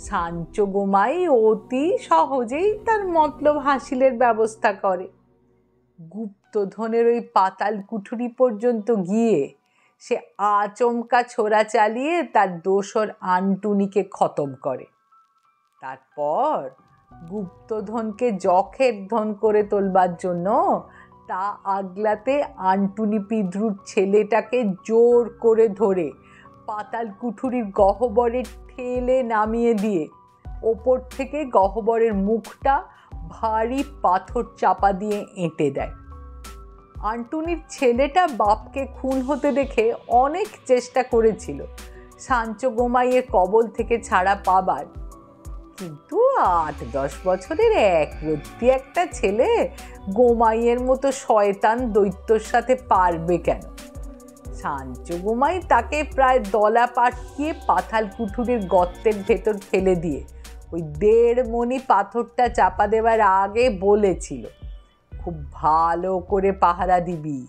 Speaker 1: সাঞ্চো গোমাই অতি সহজেই তার মতলব হাসিলের ব্যবস্থা করে। গুপ্তধনের ওই পাতাল কুঠুরি পর্যন্ত গিয়ে সে আচমকা ছোড়া চালিয়ে তার দোসর আন্টুনিকে খতম করে। তারপর গুপ্তধনকে যখের ধন করে তোলবার জন্য তা আগলাতে আন্টুনি পিদ্রুর ছেলেটাকে জোর করে ধরে পাতাল কুঠুরির গহ্বরে ঠেলে নামিয়ে দিয়ে ওপর থেকে গহ্বরের মুখটা ভারী পাথর চাপা দিয়ে এঁটে দেয়। আন্টুনির ছেলেটা বাপকে খুন হতে দেখে অনেক চেষ্টা করেছিল সাঞ্চো গোমাইয়ের কবল থেকে ছাড়া পাবার, কিন্তু 8-10 বছরের একরত্তি একটা ছেলে গোমাইয়ের মতো শয়তান দৈত্যর সাথে পারবে কেন? সাঞ্চো গোমাই তাকে প্রায় দলা পাঠিয়ে পাতাল কুঠুরির গর্তের ভেতর ফেলে দিয়ে ওই 1.5 মণি পাথরটা চাপা দেওয়ার আগে বলেছিল, খুব ভালো করে পাহারা দিবি,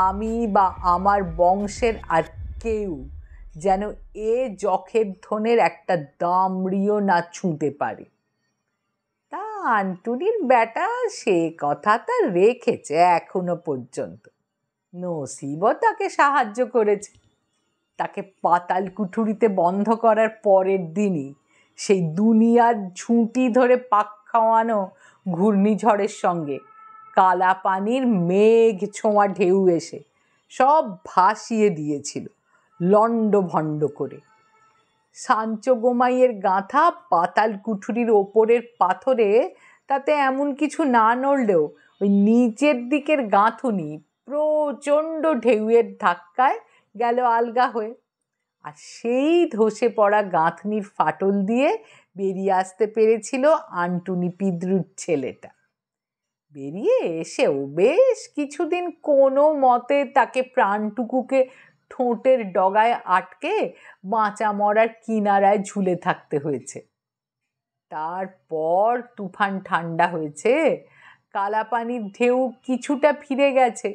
Speaker 1: আমি বা আমার বংশের আর কেউ যেন এ যখের ধনের একটা দামড়িও না ছুঁতে পারে। তা আন্টুনির বেটা সে কথা তা রেখেছে এখনো পর্যন্ত। নসিবও তাকে সাহায্য করেছে। তাকে পাতাল কুঠুরিতে বন্ধ করার পরের দিনই সেই দুনিয়ার ঝুঁটি ধরে পাক খাওয়ানো ঘূর্ণিঝড়ের সঙ্গে কালা পানির মেঘ ছোঁয়া ঢেউ এসে সব ভাসিয়ে দিয়েছিল লণ্ডভণ্ড করে। সাঞ্চো গোমাইয়ের গাঁথা পাতাল কুঠুরির ওপরের পাথরে তাতে এমন কিছু না নড়লেও ওই নিচের দিকের গাঁথুনি প্রচণ্ড ঢেউয়ের ধাক্কায় গেল আলগা হয়ে, আর সেই ধসে পড়া গাঁথনির ফাটল দিয়ে বেরিয়ে আসতে পেরেছিল আন্টুনি পিদ্রুর ছেলেটা। বেরিয়ে এসেও বেশ কিছুদিন কোনো মতে তাকে প্রাণটুকুকে ঠোঁটের ডগায় আটকে বাঁচা মরার কিনারায় ঝুলে থাকতে হয়েছে। তারপর তুফান ঠান্ডা হয়েছে, কালাপানির ঢেউ কিছুটা ফিরে গেছে,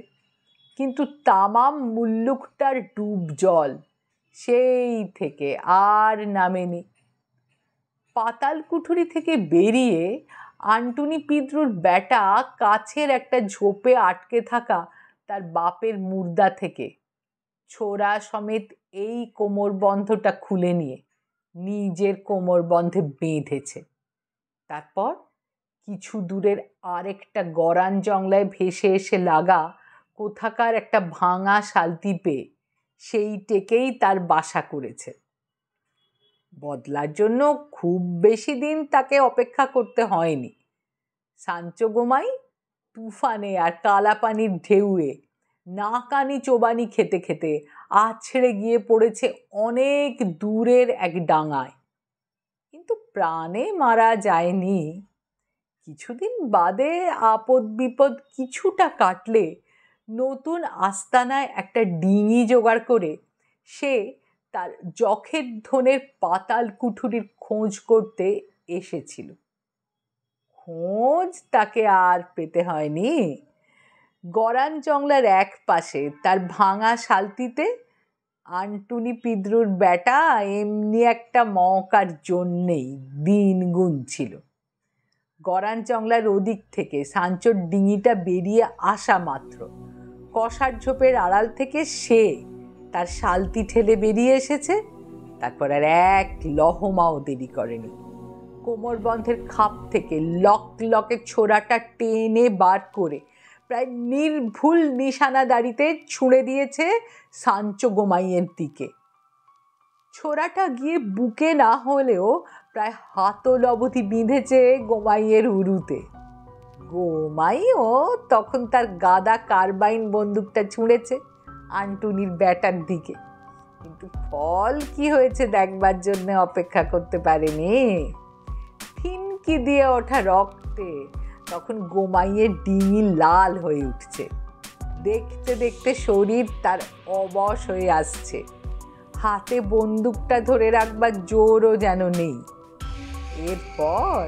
Speaker 1: কিন্তু তামাম মুল্লুকটার ডুব জল সেই থেকে আর নামেনি। পাতাল কুঠুরি থেকে বেরিয়ে আন্টুনি পিদ্রুর বেটা কাছের একটা ঝোপে আটকে থাকা তার বাপের মুর্দা থেকে ছোরা সমেত এই কোমর বন্ধটা খুলে নিয়ে নিজের কোমরবন্ধে বেঁধেছে। তারপর কিছু দূরের আরেকটা গরান জংলায় ভেসে এসে লাগা কোথাকার একটা ভাঙা শালতি পেয়ে সেই টেকেই তার বাসা করেছে। বদলার জন্য খুব বেশি দিন তাকে অপেক্ষা করতে হয়নি। সাঞ্চো গোমাই তুফানে আর কালাপানির ঢেউয়ে নাকানি চোবানি খেতে খেতে আছড়ে গিয়ে পড়েছে অনেক দূরের এক ডাঙায়, কিন্তু প্রাণে মারা যায়নি। কিছুদিন বাদে আপদ বিপদ কিছুটা কাটলে নতুন আস্তানায় একটা ডিঙি জোগাড় করে সে তার যখের ধনের পাতাল কুঠুরির খোঁজ করতে এসেছিল। খোঁজ তাকে আর পেতে হয়নি। গরান জংলার এক পাশে তার ভাঙা শালতিতে আন্টুনি পিদ্রুর বেটা এমনি একটা মকার জন্যেই দিন গুনছিল। গরান জংলার ওদিক থেকে সাঞ্চোর ডিঙিটা বেরিয়ে আসা মাত্র কষার ঝোপের আড়াল থেকে সে তার শালতি ঠেলে বেরিয়ে এসেছে। তারপর আর এক লহমাও দেরি করেনি। কোমরবন্ধের খাপ থেকে লকের ছোড়াটা টেনে বার করে প্রায় নির্ভুল নিশানাদারিতে ছুঁড়ে দিয়েছে সাঞ্চো গোমাইয়ের দিকে। ছোড়াটা গিয়ে বুকে না হলেও প্রায় হাতল অবধি বিঁধেছে গোমাইয়ের উরুতে। গোমাইও তখন তার গাদা কার্বাইন বন্দুকটা ছুঁড়েছে আন্টুনির ব্যাটার দিকে, কিন্তু ফল কি হয়েছে দেখবার জন্য অপেক্ষা করতে পারেনি। ফিনকি দিয়ে ওঠা রক্তে তখন গোমাইয়ের ডিঙি লাল হয়ে উঠছে। দেখতে দেখতে শরীর তার অবশ হয়ে আসছে। হাতে বন্দুকটা ধরে রাখবার জোরও যেন নেই। এরপর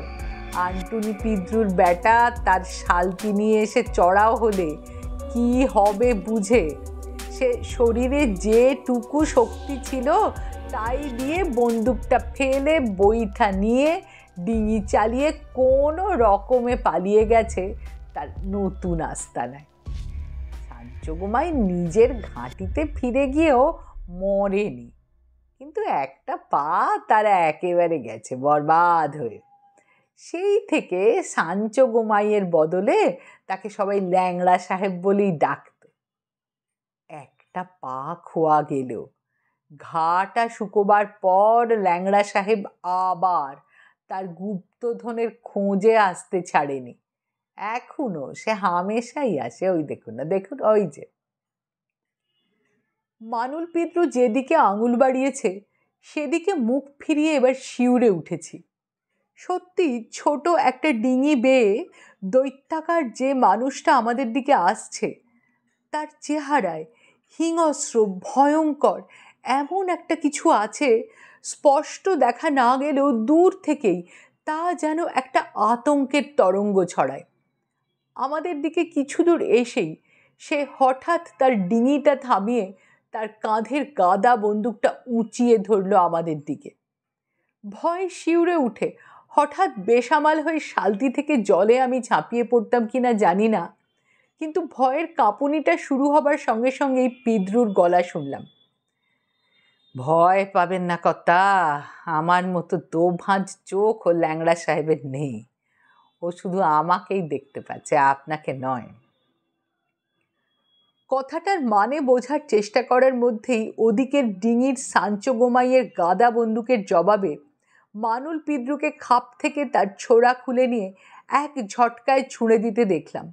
Speaker 1: আন্টুনি পিদ্রুর বেটা তার শালতি নিয়ে এসে চড়াও হলে কি হবে বুঝে সে শরীরে যেটুকু শক্তি ছিল তাই দিয়ে বন্দুকটা ফেলে বৈঠা নিয়ে ডিঙি চালিয়ে কোনো রকমে পালিয়ে গেছে তার নতুন আস্তানায়। সাঞ্চো গোমাই নিজের ঘাঁটিতে ফিরে গিয়েও মরেনি, কিন্তু একটা পা তারা একেবারে গেছে বরবাদ হয়ে। সেই থেকে সাঞ্চো গোমাইয়ের বদলে তাকে সবাই ল্যাংড়া সাহেব বলেই ডাকত। একটা পা খোয়া গেল। ঘাটা শুকোবার পর ল্যাংড়া সাহেব আবার তার গুপ্তধনের খোঁজে আসতে ছাড়েনি। এখনো সে হামেশাই আসে। ওই দেখুন না, দেখুন ওই যে মানুল পিদ্রু যেদিকে আঙুল বাড়িয়েছে সেদিকে মুখ ফিরিয়ে এবার শিউরে উঠেছি। সত্যি ছোট একটা ডিঙি বেয়ে দৈত্যাকার যে মানুষটা আমাদের দিকে আসছে তার চেহারায় হিংস্র ভয়ঙ্কর এমন একটা কিছু আছে, স্পষ্ট দেখা না গেলেও দূর থেকেই তা যেন একটা আতঙ্কের তরঙ্গ ছড়ায়। আমাদের দিকে কিছু দূর এসেই সে হঠাৎ তার ডিঙিটা থামিয়ে তার কাঁধের গাদা বন্দুকটা উঁচিয়ে ধরল আমাদের দিকে। ভয়ে শিউরে উঠে হঠাৎ বেসামাল হয়ে শালতি থেকে জলে আমি ঝাঁপিয়ে পড়তাম কিনা জানি না, কিন্তু ভয়ের কাঁপুনিটা শুরু হবার সঙ্গে সঙ্গেই পিদ্রুর গলা শুনলাম, ভয় পাবেন না কর্তা, আমার মতো দোভাঁজ চোখ ও ল্যাংড়া সাহেবের নেই। ও শুধু আমাকেই দেখতে পাচ্ছে, আপনাকে নয়। কথাটার মানে বোঝার চেষ্টা করার মধ্যেই ওদিকের ডিঙির সাঞ্চো গোমাইয়ের গাদা বন্দুকের জবাবে মানুল পিদ্রুকে খাপ থেকে তার ছোড়া খুলে নিয়ে এক ঝটকায় ছুঁড়ে দিতে দেখলাম।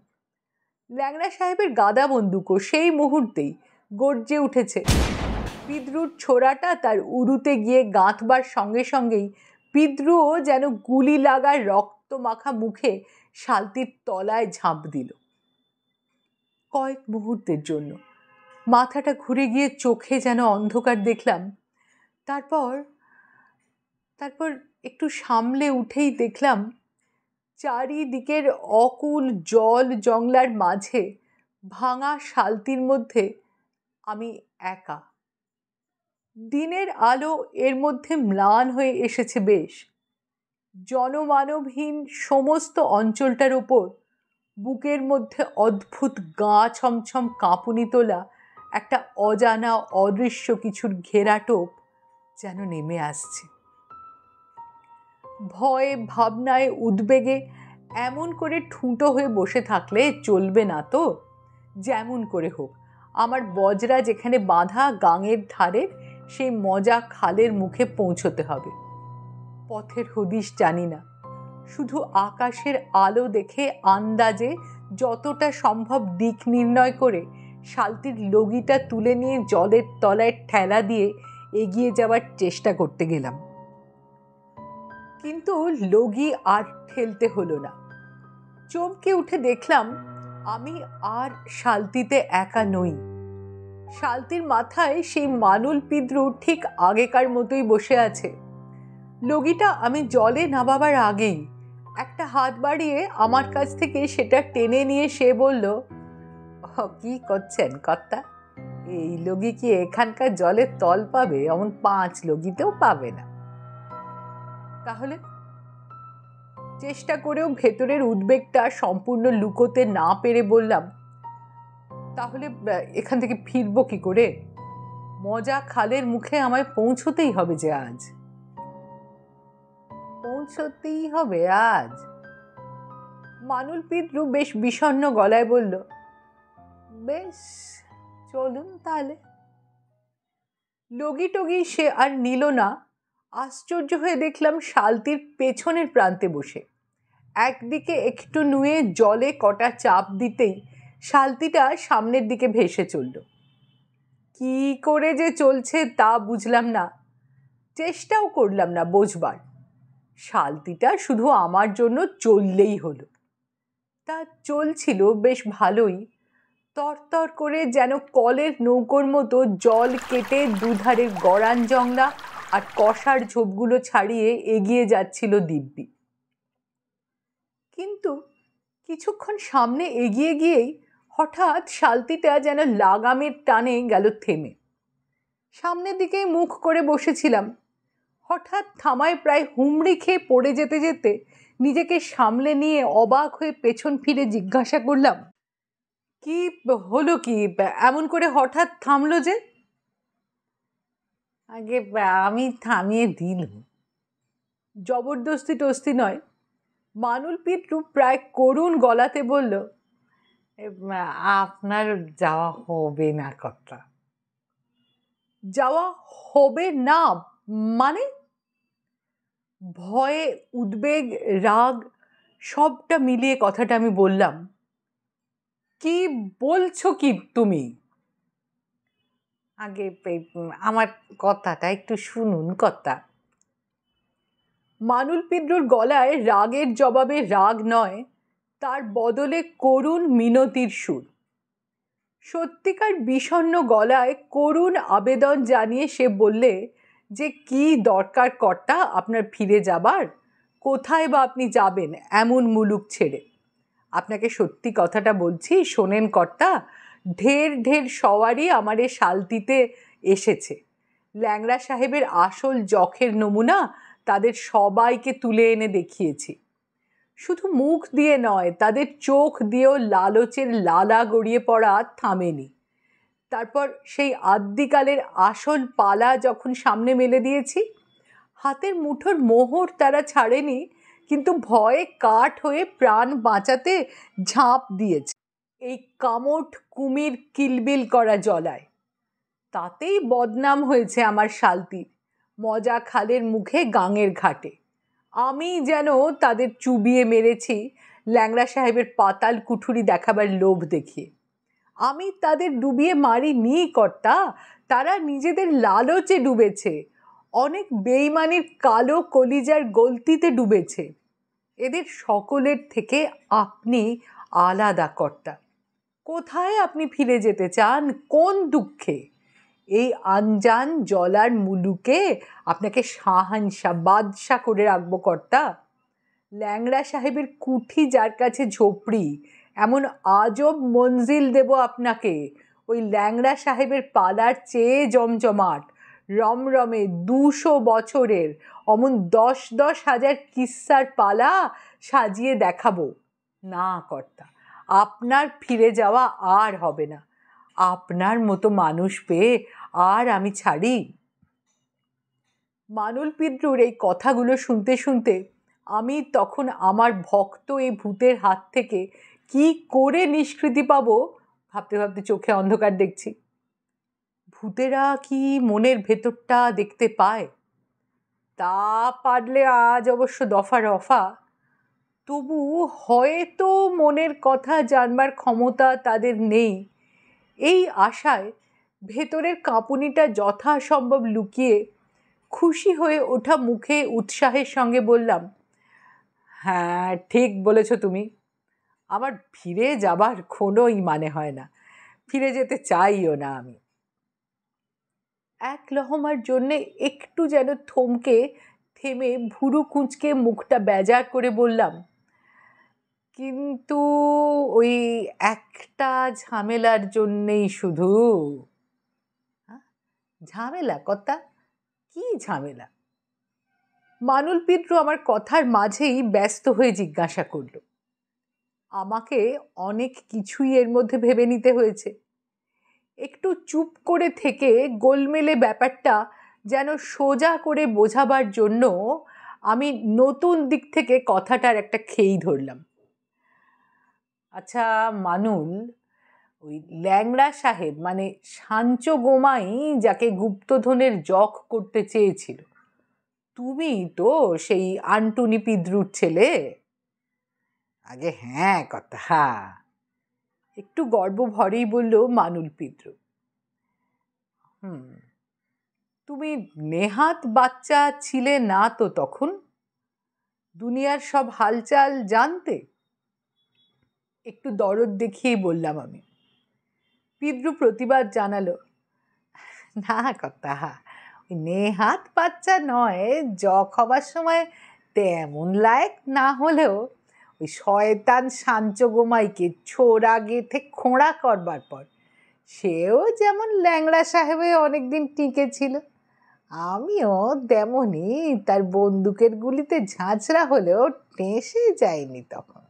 Speaker 1: ল্যাংড়া সাহেবের গাদা বন্দুকও সেই মুহূর্তেই গর্জে উঠেছে। পিদ্রুর ছোড়াটা তার উরুতে গিয়ে গাঁথবার সঙ্গে সঙ্গেই পিদ্রুও যেন গুলি লাগা রক্ত মাখা মুখে শালতির তলায় ঝাঁপ দিল। কয়েক মুহূর্তের জন্য মাথাটা ঘুরে গিয়ে চোখে যেন অন্ধকার দেখলাম। তারপর একটু সামলে উঠেই দেখলাম চারিদিকের অকুল জল জংলার মাঝে ভাঙা শালতির মধ্যে আমি একা। দিনের আলো এর মধ্যে ম্লান হয়ে এসেছে বেশ। জনমানবহীন সমস্ত অঞ্চলটার ওপর বুকের মধ্যে অদ্ভুত গা ছমছম কাঁপুনি তোলা একটা অজানা অদৃশ্য কিছুর ঘেরাটোপ যেন নেমে আসছে। ভয়ে ভাবনায় উদ্বেগে এমন করে ঠুঁটো হয়ে বসে থাকলে চলবে না তো। যেমন করে হোক আমার বজরা যেখানে বাঁধা গাঙের ধারের সেই মজা খালের মুখে পৌঁছতে হবে। পথের হদিশ জানি না, শুধু আকাশের আলো দেখে আন্দাজে যতটা সম্ভব দিক নির্ণয় করে শালতির লগিটা তুলে নিয়ে জলের তলায় ঠেলা দিয়ে এগিয়ে যাওয়ার চেষ্টা করতে গেলাম। কিন্তু লগি আর ঠেলতে হলো না। চমকে উঠে দেখলাম আমি আর শালতিতে একা নই। শালতির মাথায় সেই মানুল পিদ্রু ঠিক আগেকার মতোই বসে আছে। লগিটা আমি জলে নামাবার আগেই একটা হাত বাড়িয়ে আমার কাছ থেকে সেটা টেনে নিয়ে সে বলল, কি করছেন কর্তা? এই লগি কি এখানকার জলের তল পাবে? অমন 5 লগিতেও পাবে না। তাহলে চেষ্টা করেও ভেতরের উদ্বেগটা সম্পূর্ণ লুকোতে না পেরে বললাম, তাহলে এখান থেকে ফিরবো কি করে? মজা খালের মুখে আমায় পৌঁছতেই হবে যে আজ। পৌঁছতেই হবে আজ? মানুল পিদ্রু বেশ বিষণ্ণ গলায় বলল, বেশ চলুন তাহলে। লগি টগি সে আর নিল না। আশ্চর্য হয়ে দেখলাম শালতির পেছনের প্রান্তে বসে একদিকে একটু নুয়ে জলে কটা চাপ দিতেই শালতিটা সামনের দিকে ভেসে চলল। কি করে যে চলছে তা বুঝলাম না, চেষ্টাও করলাম না বোঝবার। শালতিটা শুধু আমার জন্য চললেই হলো। তা চলছিল বেশ ভালোই, তরতর করে, যেন কলের নৌকোর মতো জল কেটে দুধারের গড়ান জংলা আর কষার ঝোপগুলো ছাড়িয়ে এগিয়ে যাচ্ছিল দিব্যি। কিন্তু কিছুক্ষণ সামনে এগিয়ে গিয়েই হঠাৎ শালতিটা যেন লাগামের টানে গেল থেমে। সামনের দিকেই মুখ করে বসেছিলাম, হঠাৎ থামায় প্রায় হুমড়ি খেয়ে পড়ে যেতে যেতে নিজেকে সামলে নিয়ে অবাক হয়ে পেছন ফিরে জিজ্ঞাসা করলাম, কি হলো? কি এমন করে হঠাৎ থামলো যে? আগে আমি থামিয়ে দিলাম। জবরদস্তি টস্তি নয়, মানুল পিদ্রু প্রায় করুণ গলাতে বলল, আপনার যাওয়া হবে না কর্তা। যাওয়া হবে না মানে? ভয়ে উদ্বেগ রাগ সবটা মিলিয়ে কথাটা আমি বললাম। কি বলছো কি তুমি? আগে আমার কথাটা একটু শুনুন কর্তা। মানুল পিদ্রুর গলায় রাগের জবাবে রাগ নয়, তার বদলে করুণ মিনতির সুর। সত্যিকার বিষণ্ণ গলায় করুণ আবেদন জানিয়ে সে বললে যে, কি দরকার কর্তা আপনার ফিরে যাবার? কোথায় বা আপনি যাবেন এমন মুলুক ছেড়ে? আপনাকে সত্যি কথাটা বলছি, শোনেন কর্তা। ঢের ঢের সওয়ারি আমার এ শালতিতে এসেছে। ল্যাংড়া সাহেবের আসল যখের নমুনা তাদের সবাইকে তুলে এনে দেখিয়েছি। শুধু মুখ দিয়ে নয়, তাদের চোখ দিয়েও লালচের লালা গড়িয়ে পড়া থামেনি। তারপর সেই আদ্যিকালের আসল পালা যখন সামনে মেলে দিয়েছি, হাতের মুঠোর মোহর তারা ছাড়েনি, কিন্তু ভয়ে কাঠ হয়ে প্রাণ বাঁচাতে ঝাঁপ দিয়েছে এই কামট কুমির কিলবিল করা জলায়। তাতেই বদনাম হয়েছে আমার শালতির, মজা খালের মুখে গাঙের ঘাটে। আমি যেন তাদের চুবিয়ে মেরেছি ল্যাংড়া সাহেবের পাতাল কুঠুরি দেখাবার লোভ দেখিয়ে। আমি তাদের ডুবিয়ে মারিনি কর্তা, তারা নিজেদের লালচে ডুবেছে, অনেক বেইমানির কালো কলিজার গলতিতে ডুবেছে। এদের সকলের থেকে আপনি আলাদা কর্তা। কোথায় আপনি ফিরে যেতে চান? কোন দুঃখে? এই আনজান জলার মুলুকে আপনাকে শাহানশা বাদশা করে রাখবো কর্তা? ল্যাংড়া সাহেবের কুঠি যার কাছে ঝোপড়ি, এমন আজব মঞ্জিল দেব আপনাকে, ওই ল্যাংড়া সাহেবের পালার চেয়ে জমজমাট, রমরমে 200 বছরের, অমন 10-10 হাজার কিস্সার পালা সাজিয়ে দেখাবো। না কর্তা, আপনার ফিরে যাওয়া আর হবে না। আপনার মতো মানুষ পেয়ে আর আমি ছাড়ি? মানুল পিদ্রুর এই কথাগুলো শুনতে শুনতে আমি তখন আমার ভক্ত এই ভূতের হাত থেকে কি করে নিষ্কৃতি পাবো ভাবতে ভাবতে চোখে অন্ধকার দেখছি। ভূতেরা কি মনের ভেতরটা দেখতে পায়? তা পারলে আজ অবশ্য দফা রফা, তবু হয়তো মনের কথা জানবার ক্ষমতা তাদের নেই, এই আশায় ভেতরের কাঁপুনিটা যথাসম্ভব লুকিয়ে খুশি হয়ে ওঠা মুখে উৎসাহের সঙ্গে বললাম, হ্যাঁ ঠিক বলেছ তুমি, আমার ফিরে যাবার কোনোই মানে হয় না, ফিরে যেতে চাইও না আমি। এক লহমার জন্যে একটু যেন থমকে থেমে ভুরু কুঁচকে মুখটা বেজার করে বললাম, কিন্তু ওই একটা ঝামেলার জন্যেই শুধু। ঝামেলা কথা? কি ঝামেলা? মানুল পিদ্রু আমার কথার মাঝেই ব্যস্ত হয়ে জিজ্ঞাসা করল। আমাকে অনেক কিছুই এর মধ্যে ভেবে নিতে হয়েছে। একটু চুপ করে থেকে গোলমেলে ব্যাপারটা যেন সোজা করে বোঝাবার জন্য আমি নতুন দিক থেকে কথাটার একটা খেই ধরলাম। আচ্ছা মানুল, ওই ল্যাংড়া সাহেব মানে সাঞ্চ গোমাই যাকে গুপ্তধনের জখ করতে চেয়েছিল, তুমি তো সেই আন্টুনি পিদ্রুর ছেলে? আগে হ্যাঁ কথা, একটু গর্বভরেই বলল মানুল পিদ্রু। তুমি নেহাত বাচ্চা ছিলে না তো তখন? দুনিয়ার সব হালচাল জানতে? একটু দরদ দেখিয়েই বললাম আমি। পিদ্রু প্রতিবাদ জানালো, না কথা, নেহাত বাচ্চা নয়, জখ হবার সময় তেমন লায়ক না হলেও ওই শয়তান সাঞ্চ গোমাইকে ছোড়া গেথে খোঁড়া করবার পর সেও যেমন ল্যাংড়া সাহেবে অনেকদিন টিকে ছিল, আমিও তেমনই তার বন্দুকের গুলিতে ঝাঁঝরা হলেও টেসে যায়নি তখন।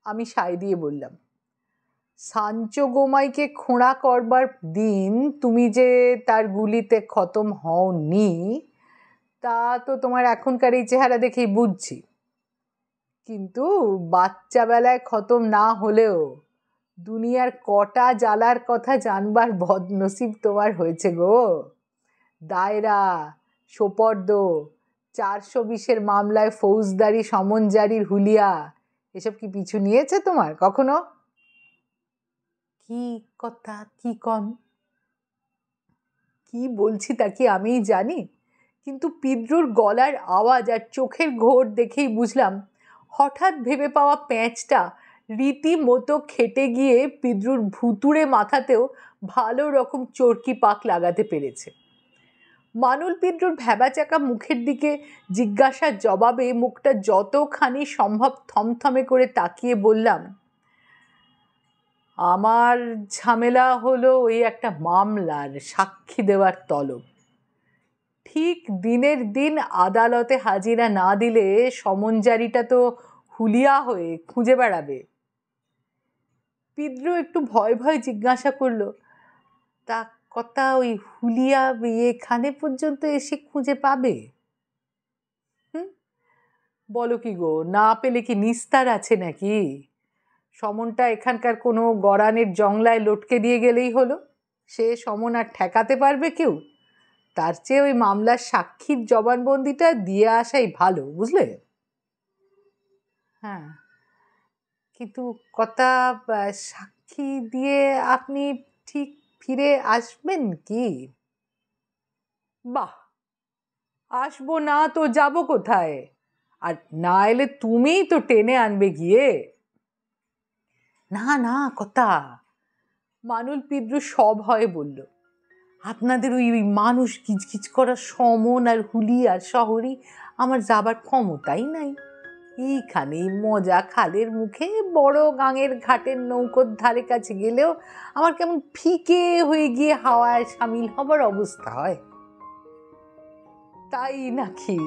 Speaker 1: আমি সায় দিয়ে বললাম, সাঞ্চ গোমাইকে খোঁড়া করবার দিন তুমি যে তার গুলিতে খতম হওনি তা তো তোমার এখনকার এই চেহারা দেখেই বুঝছি, কিন্তু বাচ্চাবেলায় খতম না হলেও দুনিয়ার কটা জ্বালার কথা জানবার বদনসিব তোমার হয়েছে গো। দায়রা, সোপর্দ, 420-এর মামলায় ফৌজদারি সমন জারির হুলিয়া, এসব কি পিছু নিয়েছে তোমার কখনো? কি কথা, কি কন? কি বলছি তা কি আমিই জানি, কিন্তু পিদ্রুর গলার আওয়াজ আর চোখের ঘোর দেখেই বুঝলাম হঠাৎ ভেবে পাওয়া প্যাঁচটা রীতিমতো খেটে গিয়ে পিদ্রুর ভুতুড়ে মাথাতেও ভালো রকম চরকি পাক লাগাতে পেরেছে। মানুল পিদ্রুর ভ্যাবাচাকা মুখের দিকে জিজ্ঞাসার জবাবে মুখটা যতখানি সম্ভব থমথমে করে তাকিয়ে বললাম, আমার ঝামেলা হলো ওই একটা মামলার সাক্ষী দেওয়ার তলব। ঠিক দিনের দিন আদালতে হাজিরা না দিলে সমনজারিটা তো হুলিয়া হয়ে খুঁজে বেড়াবে। পিদ্রু একটু ভয় ভয় জিজ্ঞাসা করলো, তা কথা ওই হুলিয়া এখানে পর্যন্ত এসে খুঁজে পাবে? বলো কি গো, না পেলে কি নিস্তার আছে নাকি? সমনটা এখানকার কোনো গরানের জংলায় লটকে দিয়ে গেলেই হলো, সে সমন আর ঠেকাতে পারবে কেউ? তার চেয়ে ওই মামলার সাক্ষীর জবানবন্দিটা দিয়ে আসাই ভালো, বুঝলে? হ্যাঁ, কিন্তু কথা, সাক্ষী দিয়ে আপনি ঠিক ফিরে আসবেন কি? বাহ, আসবো না তো যাব কোথায়? আর না এলে তুমিই তো টেনে আনবে গিয়ে। না না কথা, মানুল পিদ্রু সভয়ে বলল, আপনাদের ওই মানুষ কিচকিচ করা সমন আর হুলিয়ার শহরে আমার যাবার ক্ষমতাই নাই। এইখানেই মজা খালের মুখে বড় গাঙের ঘাটের নৌকোর ধারে কাছে গেলেও আমার কেমন ফিকে হয়ে গিয়ে হাওয়ায় সামিল হবার অবস্থা হয়। তাই নাকি?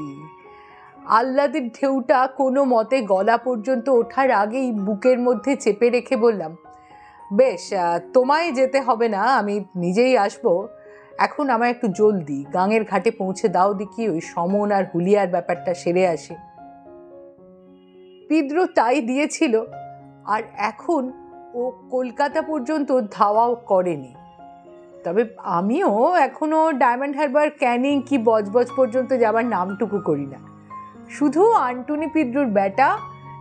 Speaker 1: আহ্লাদের ঢেউটা কোনো মতে গলা পর্যন্ত ওঠার আগেই বুকের মধ্যে চেপে রেখে বললাম, বেশ, তোমায় যেতে হবে না, আমি নিজেই আসবো। এখন আমার একটু জলদি গাঙের ঘাটে পৌঁছে দাও দেখি, ওই সমন আর হুলিয়ার ব্যাপারটা সেরে আসে। পিদ্রু তাই দিয়েছিল, আর এখন ও কলকাতা পর্যন্ত ধাওয়াও করেনি। তবে আমিও এখনও ডায়মন্ড হারবার, ক্যানিং কি বজবজ পর্যন্ত যাবার নামটুকু করি না। শুধু আন্টুনি পিদ্রুর বেটা,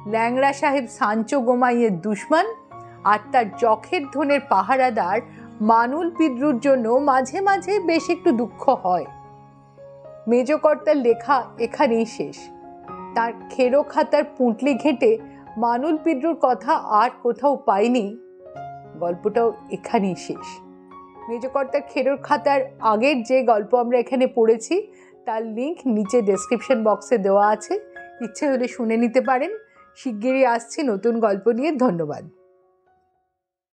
Speaker 1: ল্যাংড়া সাহেব সাঞ্চো গোমাইয়ের দুশ্মন আর তার জখের ধনের পাহারাদার মানুল পিদ্রুর জন্য মাঝে মাঝে বেশ একটু দুঃখ হয়। মেজকর্তার লেখা এখানেই শেষ। তার খেরো খাতার পুঁটলি ঘেঁটে মানুল পিদ্রুর কথা আর কোথাও পাইনি, গল্পটাও এখানেই শেষ। মেজকর্তার খেরোর খাতার আগের যে গল্প আমরা এখানে পড়েছি তার লিঙ্ক নিচে ডেসক্রিপশন বক্সে দেওয়া আছে, ইচ্ছে হলে শুনে নিতে পারেন। শিগগিরই আসছি নতুন গল্প নিয়ে। ধন্যবাদ।